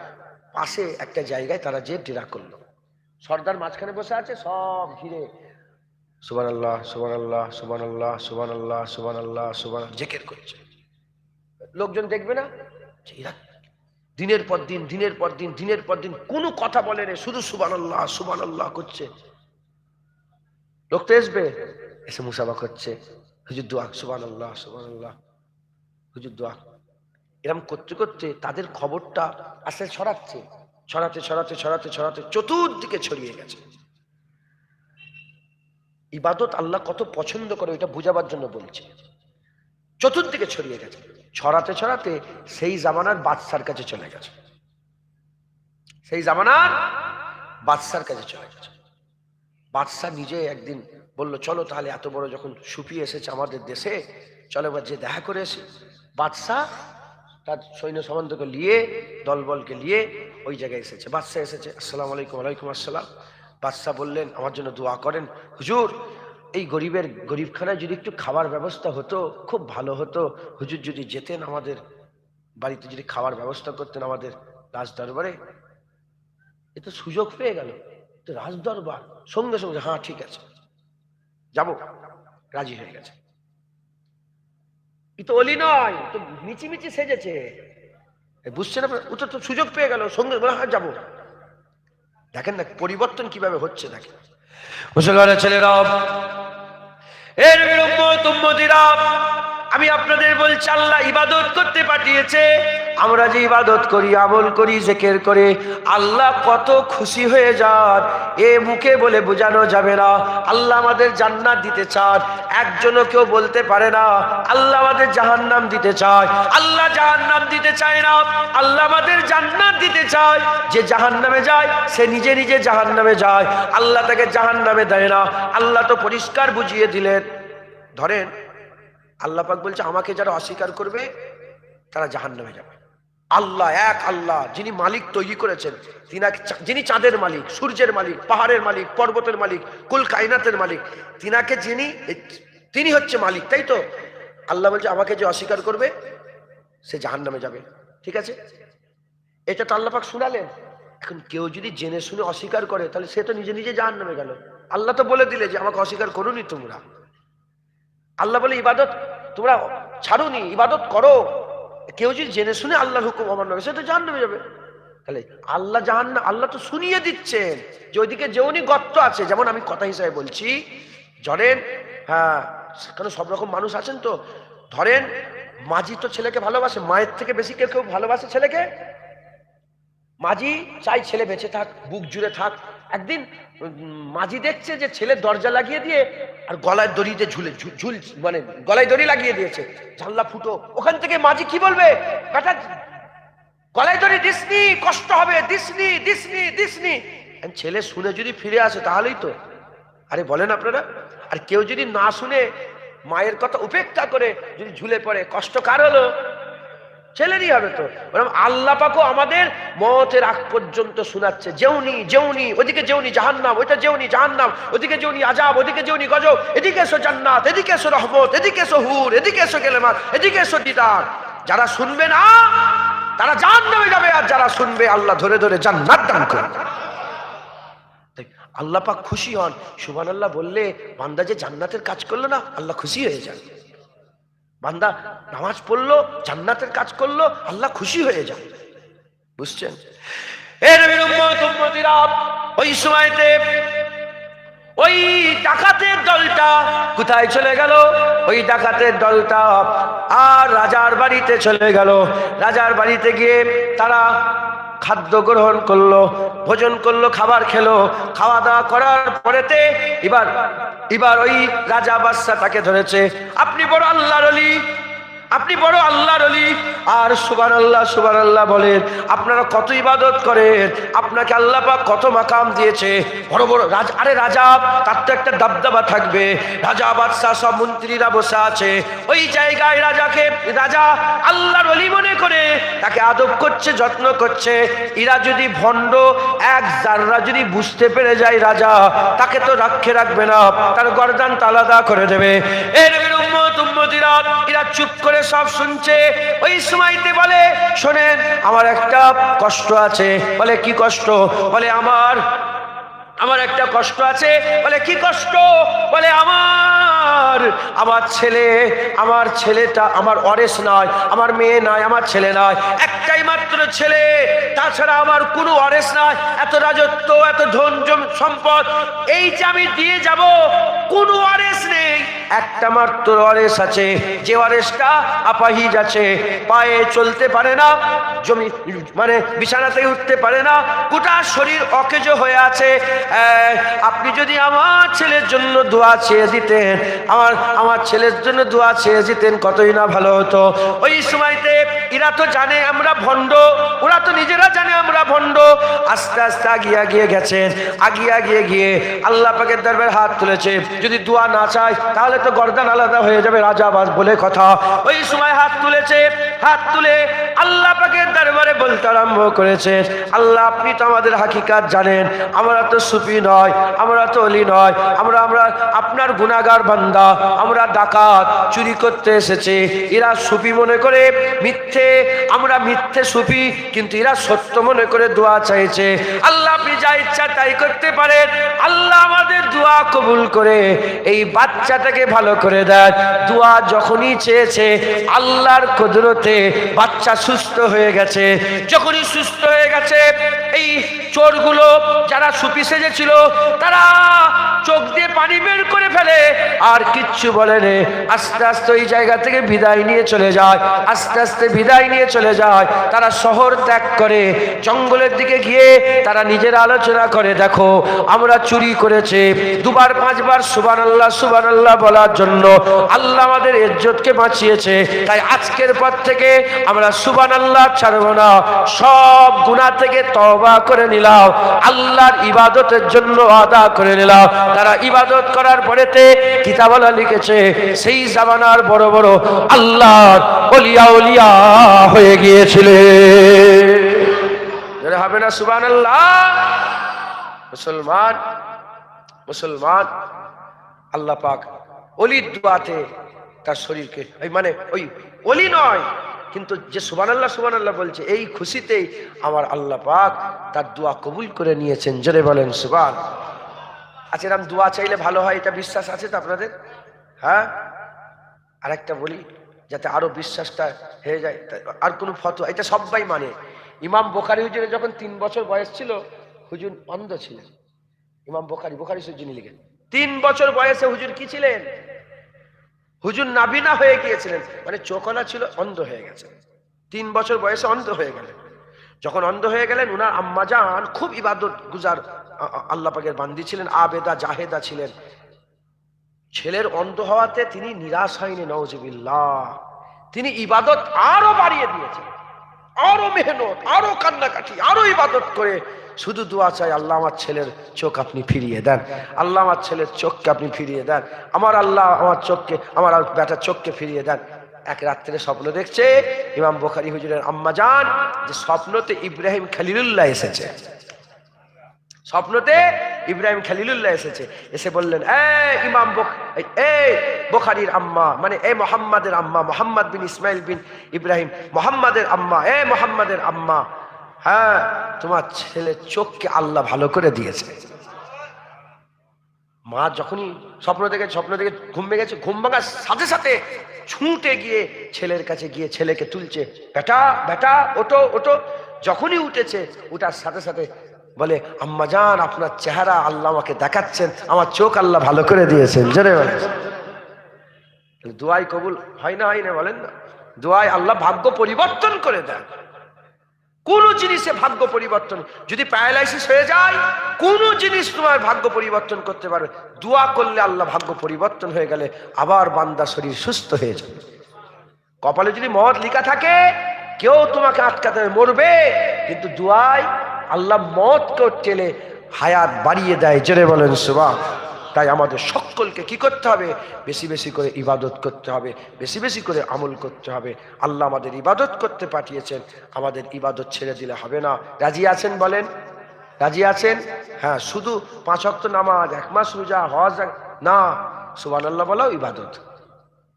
পাশে একটা জায়গায় তারা যে ডেরা করলো। সর্দার মাঝখানে বসে আছে, সব ঘিরে সুবহানাল্লাহ সুবহানাল্লাহ সুবহানাল্লাহ সুবহানাল্লাহ সুবহানাল্লাহ সুবহানাল্লাহ জিকির করছে। লোকজন দেখবে না এরা দিনের পর দিন দিনের পর দিন দিনের পর দিন কোনো কথা বলে না, শুধু সুবহানাল্লাহ সুবহানাল্লাহ করছে। লোক তো আসবে, এসে মুসাফা করছে, হুজুর দোয়া, সুবহানাল্লাহ সুবহানাল্লাহ, হুজুর দোয়া। এরকম করতে করতে তাদের খবরটা আসলে ছড়াচ্ছে, ছড়াতে ছড়াতে ছড়াতে ছড়াতে চতুর্দিকে ছড়িয়ে গেছে। ইবাদত আল্লাহ কত পছন্দ করে এটা বোঝাবার জন্য বলছে। চতুর্দিকে ছড়িয়ে গেছে, ছড়াতে ছড়াতে সেই জামানার বাদশার কাছে চলে গেছে, সেই জামানার বাদশার কাছে চলে গেছে। বাদশা নিজে একদিন বলল, চলো তাহলে এত বড় যখন সুফি এসেছে আমাদের দেশে, চলো এবার যে দেখা করে এসে। বাদশা তার সৈন্য সামন্তকে নিয়ে, দলবলকে নিয়ে ওই জায়গায় এসেছে। বাদশা এসেছে, আসসালামু আলাইকুম। ওয়ালাইকুম আসসালাম। বাদশা বললেন, আমার জন্য দোয়া করেন হুজুর, এই গরিবখানায় যদি একটু খাবার ব্যবস্থা হতো খুব ভালো হতো। হুজুর যদি যেতেন আমাদের বাড়িতে, যদি খাবার ব্যবস্থা করতেন আমাদের রাজ দরবারে। এ তো সুযোগ পেয়ে গেল, তো রাজ দরবার, সঙ্গে সঙ্গে হ্যাঁ ঠিক আছে যাব, রাজি হয়ে গেছে। ই তো অলি নয়, তো মিচিমিচি সেজেছে, বুঝছেন আপনার? ও তো সুযোগ পেয়ে গেল, সঙ্গে হ্যাঁ যাবো। দেখেন না পরিবর্তন কিভাবে হচ্ছে। দেখেন মুসলমানের ছেলেরা, এর উম্মতিরা, আমি আপনাদের বলছি আল্লাহ ইবাদত করতে পাঠিয়েছে। আমরা যে ইবাদত করি, আমল করি, জিকির করে, আল্লাহ কত খুশি হয়ে যান এ মুখে বলে বোঝানো যাবে না। আল্লাহ আমাদের জান্নাত দিতে চান, একজনও কেউ বলতে পারে না আল্লাহ আমাদের জাহান্নাম দিতে চায়। আল্লাহ জাহান্নাম দিতে চায় না, আল্লাহ আমাদের জান্নাত দিতে চায়। যে জাহান্নামে যায় সে নিজে নিজে জাহান্নামে যায়, আল্লাহ তাকে জাহান্নামে দেয় না। আল্লাহ তো পরিষ্কার বুঝিয়ে দিলেন। ধরেন আল্লাহ পাক বলছে, আমাকে যারা অস্বীকার করবে তারা জাহান্নামে যাবে। আল্লাহ এক আল্লাহ, যিনি মালিক তৈরি করেছেন, যিনি চাঁদের মালিক, সূর্যের মালিক, পাহাড়ের মালিক, পর্বতের মালিক, কুল কায়নাতের মালিক, তিনি হচ্ছে মালিক, তাই তো? আল্লাহ বলছে, আমাকে যে অস্বীকার করবে সে জাহান্নামে যাবে। ঠিক আছে, এটা তো আল্লাহ পাক শুনালেন। এখন কেউ যদি জেনে শুনে অস্বীকার করে তাহলে সে তো নিজে নিজে জাহান্নামে গেল। আল্লাহ তো বলে দিলে যে আমাকে অস্বীকার করুনি তোমরা। আল্লাহ বলে ইবাদত তোমরা ছাড়ুনি, ইবাদত করো। কেউ যদি জেনে শুনে আল্লাহর হুকুম অমান্য করে সে তো জাহান্নামে যাবে। তাহলে আল্লাহ তো শুনিয়ে দিচ্ছেন যে ওইদিকে যেমনি গর্ত আছে। যেমন আমি কথা হিসাবে বলছি, ধরেন হ্যাঁ, কারণ সব রকম মানুষ আছেন তো। ধরেন মাঝি তো ছেলেকে ভালোবাসে, মায়ের থেকে বেশি কেউ কেউ ভালোবাসে ছেলেকে। মাঝি চাই ছেলে বেঁচে থাক, বুক জুড়ে থাক। একদিন মাঝি দেখছে যে ছেলে দরজা লাগিয়ে দিয়ে আর গলায় দড়িতে মানে গলায় দড়ি লাগিয়ে দিয়েছে, জানলা ফুটো। ওখান থেকে মাঝি কি বলবে, বেটা গলায় দড়ি দিসনি, কষ্ট হবে, দিসনি দিসনি দিসনি। ছেলে শুনে যদি ফিরে আসে তাহলেই তো। আরে বলেন আপনারা? আর কেউ যদি না শুনে মায়ের কথা উপেক্ষা করে যদি ঝুলে পড়ে, কষ্ট কার হলো? ছেলেরই হবে তো। আল্লাহ পাকও আমাদের মওতের আগ পর্যন্ত শোনাচ্ছে, যেউনি যেউনি, ওদিকে যেউনি জাহান্নাম, ওইটা যেউনি জাহান্নাম, ওদিকে যেউনি আযাব, ওদিকে যেউনি গজব, এদিকে এসো জান্নাত, এদিকে এসো রহমত, এদিকে এসো হুর, এদিকে এসো কালেমাত, এদিকে এসো দিদার। যারা শুনবে না তারা জাহান্নামে যাবে, আর যারা শুনবে আল্লাহ ধরে ধরে জান্নাত দান করবে। আল্লাহ পাক খুশি হন। সুবহানাল্লাহ বললে বান্দা যে জান্নাতের কাজ করলো না, আল্লাহ খুশি হয়ে যান। বান্দা নামাজ পড়লো, জান্নাতের কাজ করলো, আল্লাহ খুশি হয়ে যান। বুঝছেন? ওই সময়তে ওই ডাকাতের দলটা কোথায় চলে গেল? ওই ডাকাতের দলটা আর রাজার বাড়িতে চলে গেল। রাজার বাড়িতে গিয়ে তারা খাদ্য গ্রহণ করলো, ভোজন করলো, খাবার খেলো। খাওয়া দাওয়া করার পরেতে এবার ওই রাজা বাদশা তাকে ধরেছে, আপনি বড় আল্লাহর ওলি, আপনি বড় আল্লাহর ওলি আর সুবহানাল্লাহ সুবহানাল্লাহ বলেন। আপনারা কত ইবাদত করেন, আপনাকে আল্লাহ পাক কত মাকাম দিয়েছে। বড় বড় রাজা, আরে রাজা তার তো একটা দাবদাবা থাকবে। রাজা বাদশাহ সব মন্ত্রীরা বসে আছে, ওই জায়গায় রাজাকে রাজা আল্লাহর ওলি মনে করে তাকে আদব করছে, যত্ন করছে। এরা যদি ভণ্ড এক জাররা যদি বুঝতে পেরে যায় রাজা, তাকে তো রাখবে না, তার গর্দান আলাদা করে দেবে। এর উম্মত উম্মতিরা এরা চুপ করে সব শুনছে। ওই সময়তে বলে, শোনেন আমার একটা কষ্ট আছে। বলে কি কষ্ট? বলে আমার একটা কষ্ট আছে। বলে কি কষ্ট? বলে আমার ছেলেটা আমার ওয়ারিস নয়, আমার মেয়ে নয়, আমার ছেলে নয়, একটাই মাত্র ছেলে, তাছাড়া আমার কোনো ওয়ারিস নয়। এত রাজত্ব, এত ধন সম্পদ এই যে আমি দিয়ে যাব, কোনো ওয়ারিস নেই। একটা মাত্র ওয়ারিস আছে, যে ওয়ারিসটা আপাহিজ আছে, পায়ে চলতে পারে না, জমি মানে বিছানাতে উঠতে পারে না, গোটা শরীর অকেজ হয়ে আছে। আপনি যদি আমার ছেলের জন্য দোয়া চেয়ে দিতেন, আমার ছেলের জন্য দোয়া চেয়ে দিতেন, কতই না ভালো হতো। ওই সময়তে এরা তো জানে আমরা ভণ্ড, ওরা তো নিজেরা জানে আমরা ভণ্ড। আস্তে আস্তে আগিয়ে গেছেন, আগিয়ে গিয়ে আল্লাহ পাকের দরবারে হাত তুলেছে। যদি দোয়া না চায় তাহলে তো গর্দান আলাদা হয়ে যাবে, রাজাবাজ বলে কথা। ওই সময় হাত তুলেছে, হাত তুলে আল্লাহ পাকের দরবারে বলতে আরম্ভ করেছে, আল্লাহ আপনি তো আমাদের হাকিকাত জানেন, আমরা তো সুফি নয়, আমরা তো ওলি নয়, আমরা আপনার গুনাহগার বান্দা, আমরা ডাকাত, চুরি করতে এসেছে। এরা সুফি মনে করে মিথ্যে, আমরা মিথ্যে সুফি, কিন্তু এরা সত্য মনে করে দোয়া চাইছে। আল্লাহ আপনি যা ইচ্ছা তাই করতে পারেন। আল্লাহ আমাদের দোয়া কবুল করে এই বাচ্চাটাকে ভালো করে দেন। দোয়া যখনই চেয়েছে আল্লাহর কুদরতে বাচ্চা সুস্থ হয়ে গেছে। যখনই সুস্থ হয়ে গেছে, এই চোরগুলো যারা সুফি সেজেছিল তারা চোখ দিয়ে পানি বের করে ফেলে, আর কিচ্ছু বলে না। আস্তে আস্তে ওই জায়গা থেকে বিদায় নিয়ে চলে যায়, আস্তে আস্তে বিদায় নিয়ে চলে যায়। তারা শহর ত্যাগ করে জঙ্গলের দিকে গিয়ে তারা নিজের আলোচনা করে, দেখো আমরা চুরি করেছে, দুবার পাঁচবার সুবহানাল্লাহ সুবহানাল্লাহ বলার জন্য আল্লাহ আমাদের ইজ্জতকে বাঁচিয়েছে। তাই আজকের পর থেকে আমরা সুবহানাল্লাহ ছাড়ব না, সব গুনাহ থেকে তওবা করে নিলাম, আল্লাহর ইবাদতের জন্য আদা করে নিলাম। তারা ইবাদত করার পরেতে কিতাবওয়ালা লিখেছে সেই জামানার বড় বড় আল্লাহর ওলিয়া হয়ে গিয়েছিলেন। হবে না সুবহানাল্লাহ? মুসলমান আল্লাহ পাক ওলির দোয়াতে তার শরীরকে, মানে ওই ওলি নয় কিন্তু যে সুবহানাল্লাহ সুবহানাল্লাহ বলছে, এই খুশিতেই আমার আল্লাহ পাক তার দোয়া কবুল করে নিয়েছেন। জোরে বলেন সুবহান। আচ্ছা, এরকম দোয়া চাইলে ভালো হয়, এটা বিশ্বাস আছে তো আপনাদের? হ্যাঁ, আর একটা বলি যাতে আরো বিশ্বাসটা হয়ে যায়। আর কোনো ফতোয়া, এটা সবাই মানে। ইমাম বুখারী হুজুরের যখন 3 বছর বয়স ছিল, হুজুর অন্ধ ছিলেন। ইমাম বুখারী যিনি লিখেন, 3 বছর বয়সে হুজুর কি ছিলেন? হুজুর নাবিনা হয়ে গিয়েছিলেন, মানে চোখলা ছিল, অন্ধ হয়ে গেছেন। 3 বছর বয়সে অন্ধ হয়ে গেলেন। যখন অন্ধ হয়ে গেলেন, উনার আম্মাজান খুব ইবাদত গুজার আল্লাহ পাকের বান্দি ছিলেন, আবেদা জাহেদা ছিলেন। ছেলের অন্ধ হওয়াতে তিনি নিরাশ হয়নি, নাউজুবিল্লাহ। তিনি ইবাদত আরো বাড়িয়ে দিয়েছেন, আরো মেহনত, আরো কান্নাকাটি, আরো ইবাদত করে শুধু দোয়া চাই, আল্লাহ আমার ছেলের চোখ আপনি ফিরিয়ে দেন, আল্লাহ আমার ছেলের চোখকে আপনি ফিরিয়ে দেন, আমার আল্লাহ আমার চোখকে, আমার বেটার চোখকে ফিরিয়ে দেন। এক রাত্রে স্বপ্ন দেখছে ইমাম বুখারী হুজুরের আম্মাজান, যে স্বপ্নতে ইব্রাহিম খলিলুল্লাহ এসেছে। স্বপ্নতে ইব্রাহিম খলিলুল্লাহ এসেছে, এসে বললেন, ইমাম বুখারীর আম্মা, মানে মোহাম্মদের আম্মা, মোহাম্মদ বিন ইসমাইল বিন ইব্রাহিম, মোহাম্মদের আম্মা, মোহাম্মদের আম্মা, হ্যাঁ তোমার ছেলের চোখকে আল্লাহ ভালো করে দিয়েছে। মা যখনই স্বপ্ন দেখে ঘুম ভেঙে গেছে, ঘুম ভাঙার সাথে সাথে ছুটে গিয়ে ছেলের কাছে গিয়ে ছেলেকে তুলছে, বেটা বেটা ওঠো ওঠো। যখনই উঠেছে, উঠার সাথে সাথে বলে, আম্মাজান আপনার চেহারা আল্লাহ আমাকে দেখাচ্ছেন, আমার চোখ আল্লাহ ভালো করে দিয়েছেন। জোরে বলেন। দোয়াই কবুল হয় না বলেন না? দোয়াই আল্লাহ ভাগ্য পরিবর্তন করে দেন। কোন জিনিসে ভাগ্য পরিবর্তন, যদি প্যারালাইসিস হয়ে যায়, কোন জিনিস তোমার ভাগ্য পরিবর্তন করতে পারবে। দোয়া করলে আল্লাহ ভাগ্য পরিবর্তন হয়ে গেলে আবার বান্দা শরীর সুস্থ হয়ে যাবে। কপালে যদি মওত লেখা থাকে কেউ তোমাকে আটকাতে মরবে, কিন্তু দুআয় আল্লাহ মওতকে টেলে হায়াত বাড়িয়ে দেয়। জোরে বলেন সুবহান। তাই আমাদের সকলকে কি করতে হবে? বেশি বেশি করে ইবাদত করতে হবে, বেশি বেশি করে আমল করতে হবে। আল্লাহ আমাদের ইবাদত করতে পাঠিয়েছেন, আমাদের ইবাদত ছেড়ে দিলে হবে না। রাজি আছেন বলেন? রাজি আছেন? হ্যাঁ, শুধু 5 ওয়াক্ত নামাজ, 1 মাস রোজা, হজ না, সুবহানাল্লাহ বলাও ইবাদত।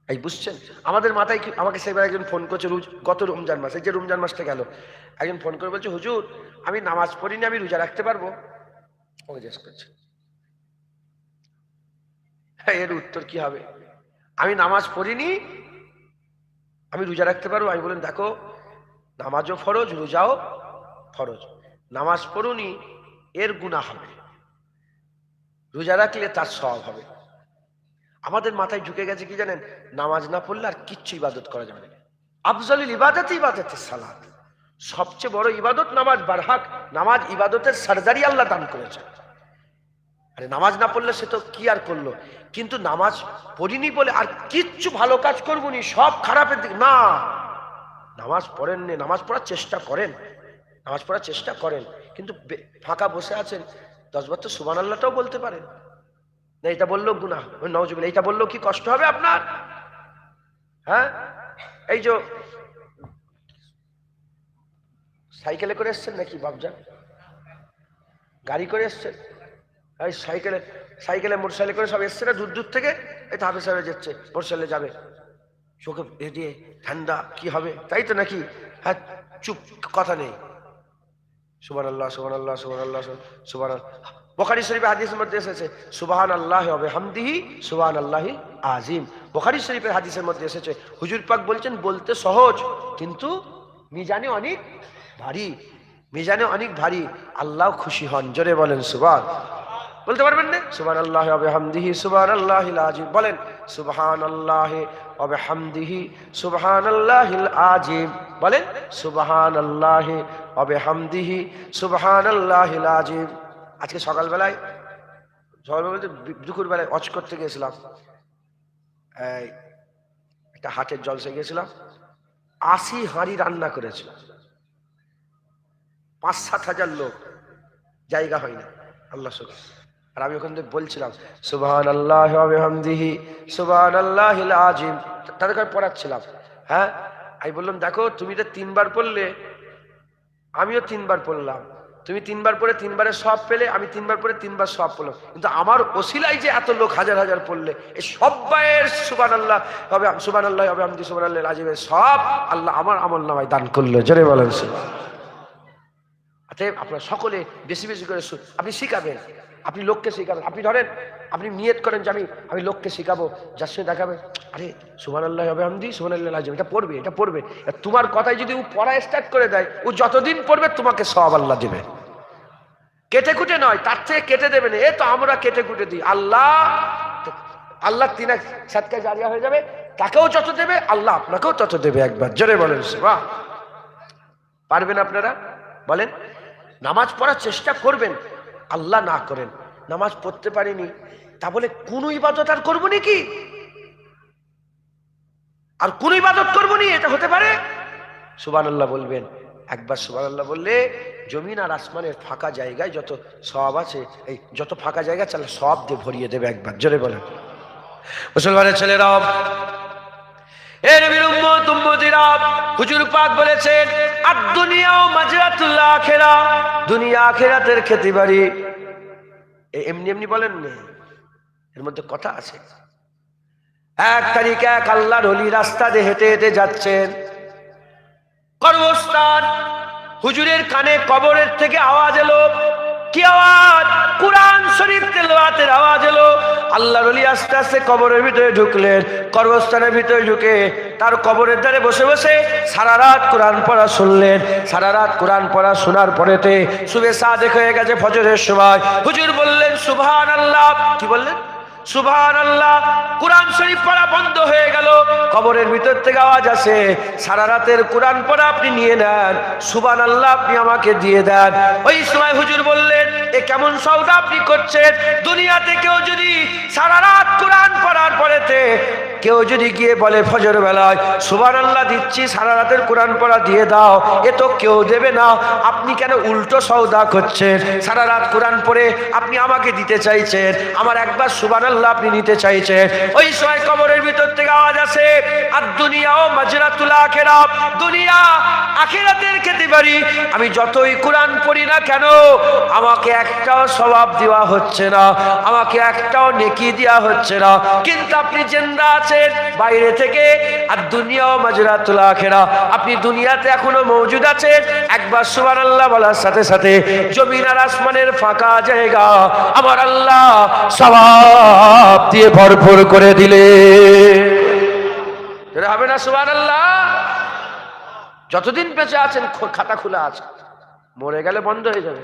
এই বুঝছেন? আমাদের মাথায় আমাকে সেবার একজন ফোন করছে গত রমজান মাস, এই যে রমজান মাসটা গেল, একজন ফোন করে বলছে, হুজুর আমি নামাজ পড়িনি, আমি রোজা রাখতে পারবো? ও জিজ্ঞেস করছে। এর উত্তর কি হবে? আমি নামাজ পড়িনি, আমি রোজা রাখতে পারবো? আমি বলেন, দেখো নামাজও ফরজ, রোজাও ফরজ। নামাজ পড়ুনি এর গুনাহ হবে, রোজা রাখলে তার সওয়াব হবে। আমাদের মাথায় ঢুকে গেছে কি জানেন? নামাজ না পড়লে আর কিচ্ছু ইবাদত করা যাবে না। আফজালুল ইবাদতি ইবাদতুস সালাত, সবচেয়ে বড় ইবাদত নামাজ। বারহাক নামাজ ইবাদতের সার্জারি আল্লাহ দান করেছে। আরে নামাজ না পড়লে সে তো কি আর করলো, কিন্তু নামাজ পড়িনি বলে আর কিচ্ছু ভালো কাজ করবো নি, সব খারাপের দিক না। নামাজ পড়েন নে, নামাজ পড়ার চেষ্টা করেন, নামাজ পড়ার চেষ্টা করেন, কিন্তু ফাঁকা বসে আছেন, 10 বার তো সুবহানাল্লাহটাও বলতে পারেন না। এটা বললেও গুনাহ, নাউজুবিল্লাহ, এটা বললেও কি কষ্ট হবে আপনার? হ্যাঁ, এই যে সাইকেলে করে এসছেন নাকি বাবজান? গাড়ি করে এসছেন? এই সাইকেলে মোটরসাইকেলে করে সব এসছে না দূর দূর থেকে। এই তো হাফেজ সাহেব যাচ্ছে, মোটরসাইকেলে যাবে, চোখে দিয়ে ঠান্ডা, কি হবে, তাই তো নাকি? হ্যাঁ, চুপ, কথা নেই। সুবহানাল্লাহ সুবহানাল্লাহ সুবহানাল্লাহ সুবহানাল্লাহ। বুখারী শরীফে হাদিসের মধ্যে এসেছে সুবহানাল্লাহি ওয়া বিহামদিহি সুবহানাল্লাহিল আযীম। বুখারী শরীফের হাদিসের মধ্যে এসেছে, হুজুর পাক বলছেন বলতে সহজ কিন্তু মিজানে অনেক ভারী, মিজানে অনেক ভারী। আল্লাহ খুশি হন। জোরে বলেন সুবহান। বলতে পারবেন না? সুবহানাল্লাহি ওয়া বিহামদিহি সুবহানাল্লাহিল আযীম। বলেন সুবহানাল্লাহি ওয়া বিহামদিহি সুবহানাল্লাহিল আযীম। বলেন সুবহানাল্লাহি ওয়া বিহামদিহি সুবহানাল্লাহিল আযীম। আজকে সকালবেলায় বলতে দুপুরবেলায় হজ করতে গিয়েছিলাম, একটা হাটের জলসে গিয়েছিলাম। 80 হাঁড়ি রান্না করেছিল, 5-7 হাজার লোক, জায়গা হয় না। আল্লাহ শুকর। আর আমি ওখান থেকে বলছিলাম সুবহানাল্লাহি ওয়া বিহামদিহি সুবহানাল্লাহিল আযীম, তাদেরকে পড়াচ্ছিলাম। হ্যাঁ, আমি বললাম দেখো তুমি তো 3 বার পড়লে, আমিও 3 বার পড়লাম, তুমি 3 বার পড়ে 3 বারের সওয়াব পেলে, আমি 3 বার পড়ে 3 বার সওয়াব পেলাম, কিন্তু আমার ওসিলায় যে এত লোক হাজার হাজার পড়লে, এই সবাইয়ের সুবহানাল্লাহ হবে, সুবহানাল্লাহি ওয়া বিহামদিহি সুবহানাল্লাহিল আযীমের সওয়াব আল্লাহ আমার আমলনামায় দান করলো। জোরে বলেন সুবহান। অতএব আপনারা সকলে বেশি বেশি করে আপনি শিখাবেন, আপনি লোককে শিখাবেন। আপনি ধরেন আপনি নিয়ত করেন যে আমি লোককে শিখাবো, যার সঙ্গে দেখাবে, আরে সুবহানাল্লাহি ওয়া বিহামদিহি সুবহানাল্লাহিল আযীম, এটা পড়বে, এটা পড়বে। তোমার কথায় যদি ও পড়া স্টার্ট করে দেয়, ও যতদিন পড়বে তোমাকে সওয়াব আল্লাহ দেবে, কেটে কুটে নয়, তার থেকে কেটে দেবে না। এ তো আমরা কেটে কুটে দিই, আল্লাহ 3 সাদকা জারিয়া হয়ে যাবে, তাকেও যত দেবে আল্লাহ আপনাকেও তত দেবে। একবার জোরে বলেন সুবহান। পারবেন আপনারা? বলেন। নামাজ পড়ার চেষ্টা করবেন, আল্লাহ না করেন নামাজ পড়তে পারিনি তা বলে কোন ইবাদত আর করবো নাকি, আর কোন ইবাদত করবো নি, এটা হতে পারে? সুবহানাল্লাহ বলবেন। একবার সুবহানাল্লাহ বললে জমিন আর আসমানের ফাঁকা জায়গায় যত সওয়াব আছে, এই যত ফাঁকা জায়গা চালে সওয়াব দিয়ে ভরিয়ে দেবে। একবার জোরে বলেন। মুসলমানের ছেলেরা, এ নবীর উম্মত উম্মতিরা, হুজুর পাক বলেছেন আদ-দুনিয়া মাজরাতুল আখিরা, দুনিয়া আখিরাতের খেতিবাড়ি। এমনি এমনি বলেন না, এর মধ্যে কথা আছে। 1 তারিখে এক আল্লাহর ওলি রাস্তা দিয়ে হেঁটে হেঁটে যাচ্ছেন, কবরস্থান, হুজুরের কানে কবরের থেকে আওয়াজ এলো। কি আওয়াজ? কুরআন শরীফ তেলাওয়াতের আওয়াজ এলো। আল্লাহর ওলি আস্তে আস্তে কবরের ভিতরে ঢুকলেন। কবরস্থানের ভিতরে ঢুকে তার কবরের ধারে বসে বসে সারা রাত কোরআন পড়া শুনলেন। সারা রাত কোরআন পড়া শোনার পরেতে সুবে সাদেক হয়ে গেছে, ফজরের সময়। হুজুর বললেন সুবহানাল্লাহ। কি বললেন? সুবহানাল্লাহ। কোরআন শরীফ পড়া বন্ধ হয়ে গেল। কবরের ভিতর থেকে আওয়াজ আসে, সারা রাতের কোরআন পড়া আপনি নিয়ে নেন, সুবহানাল্লাহ আপনি আমাকে দিয়ে দেন। ওই সময় হুজুর বললেন এ কেমন সওদা আপনি করছেন? দুনিয়াতে কেউ যদি সারা রাত কোরআন পড়ার পরেতে কেউ যদি গিয়ে বলে ফজর বেলায় সুবহানাল্লাহ দিচ্ছি, সারা রাতের কোরআন পড়া দিয়ে দাও, এ তো কেউ দেবে না। আপনি কেন উল্টো সওদা করছেন? সারা রাত কোরআন পড়ে আপনি আমাকে দিতে চাইছেন, আমার একবার সুবহানাল্লাহ আপনি নিতে চাইছেন। ওই সময় কবরের ভিতর থেকে আওয়াজ আসে, আর দুনিয়াও মাজরাতুল আখিরাত, দুনিয়া আখিরাতের খেতে পারি। আমি যতই কোরআন পড়ি না কেন আমাকে একটাও সওয়াব দেওয়া হচ্ছে না, আমাকে একটাও নেকি দেওয়া হচ্ছে না। কিন্তু আপনি জিন্দা আছেন বাইরে থেকে, আর দুনিয়াও মাজরাতুল আখিরাত, আপনি দুনিয়াতে এখনো মওজুদ আছেন। একবার সুবহানাল্লাহ বলার সাথে সাথে জমিন আর আসমানের ফাঁকা জায়গা আমার আল্লাহ সওয়াব দিয়ে ভরপুর করে দিলে হবে না সুবহানাল্লাহ? যতদিন বেঁচে আছেন খাতা খোলা আছে, মরে গেলে বন্ধ হয়ে যাবে।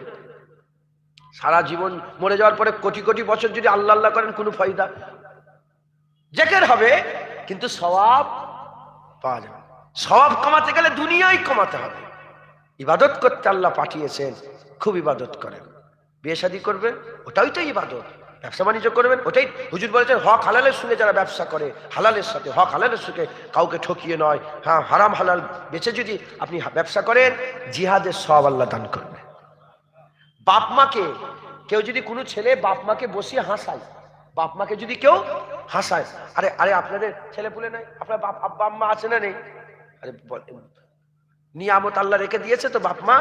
সারা জীবন মরে যাওয়ার পরে কোটি কোটি বছর যদি আল্লাহ আল্লাহ করেন কোনো ফায়দা? জেকের হবে কিন্তু সওয়াব পাওয়া যাবে। সওয়াব কমাতে গেলে দুনিয়ায় কমাতে হবে। ইবাদত করতে আল্লাহ পাঠিয়েছেন, খুব ইবাদত করেন। বিয়ে শাদী করবেন, ওটাই তো ইবাদত। ব্যবসা বাণিজ্য করবেন, ওটাই হুজুর বলেছেন হক হালালের সঙ্গে যারা ব্যবসা করে, হালালের সাথে হক হালালের সঙ্গে, কাউকে ঠকিয়ে নয়। হ্যাঁ, হারাম হালাল বেচে যদি আপনি ব্যবসা করেন, জিহাদের সওয়াব আল্লাহ দান করবে। বাপ মাকে কেউ যদি, কোনো ছেলে বাপ মাকে বসিয়ে হাসায়, বাপ মাকে যদি কেউ হাসায়, আরে আরে আপনাদের ছেলে পুলে নাই, আপনার বাপ আব্বা আম্মা আছে না নেই? আরে নিয়ামত আল্লাহ রেখে দিয়েছে তো বাপ মা।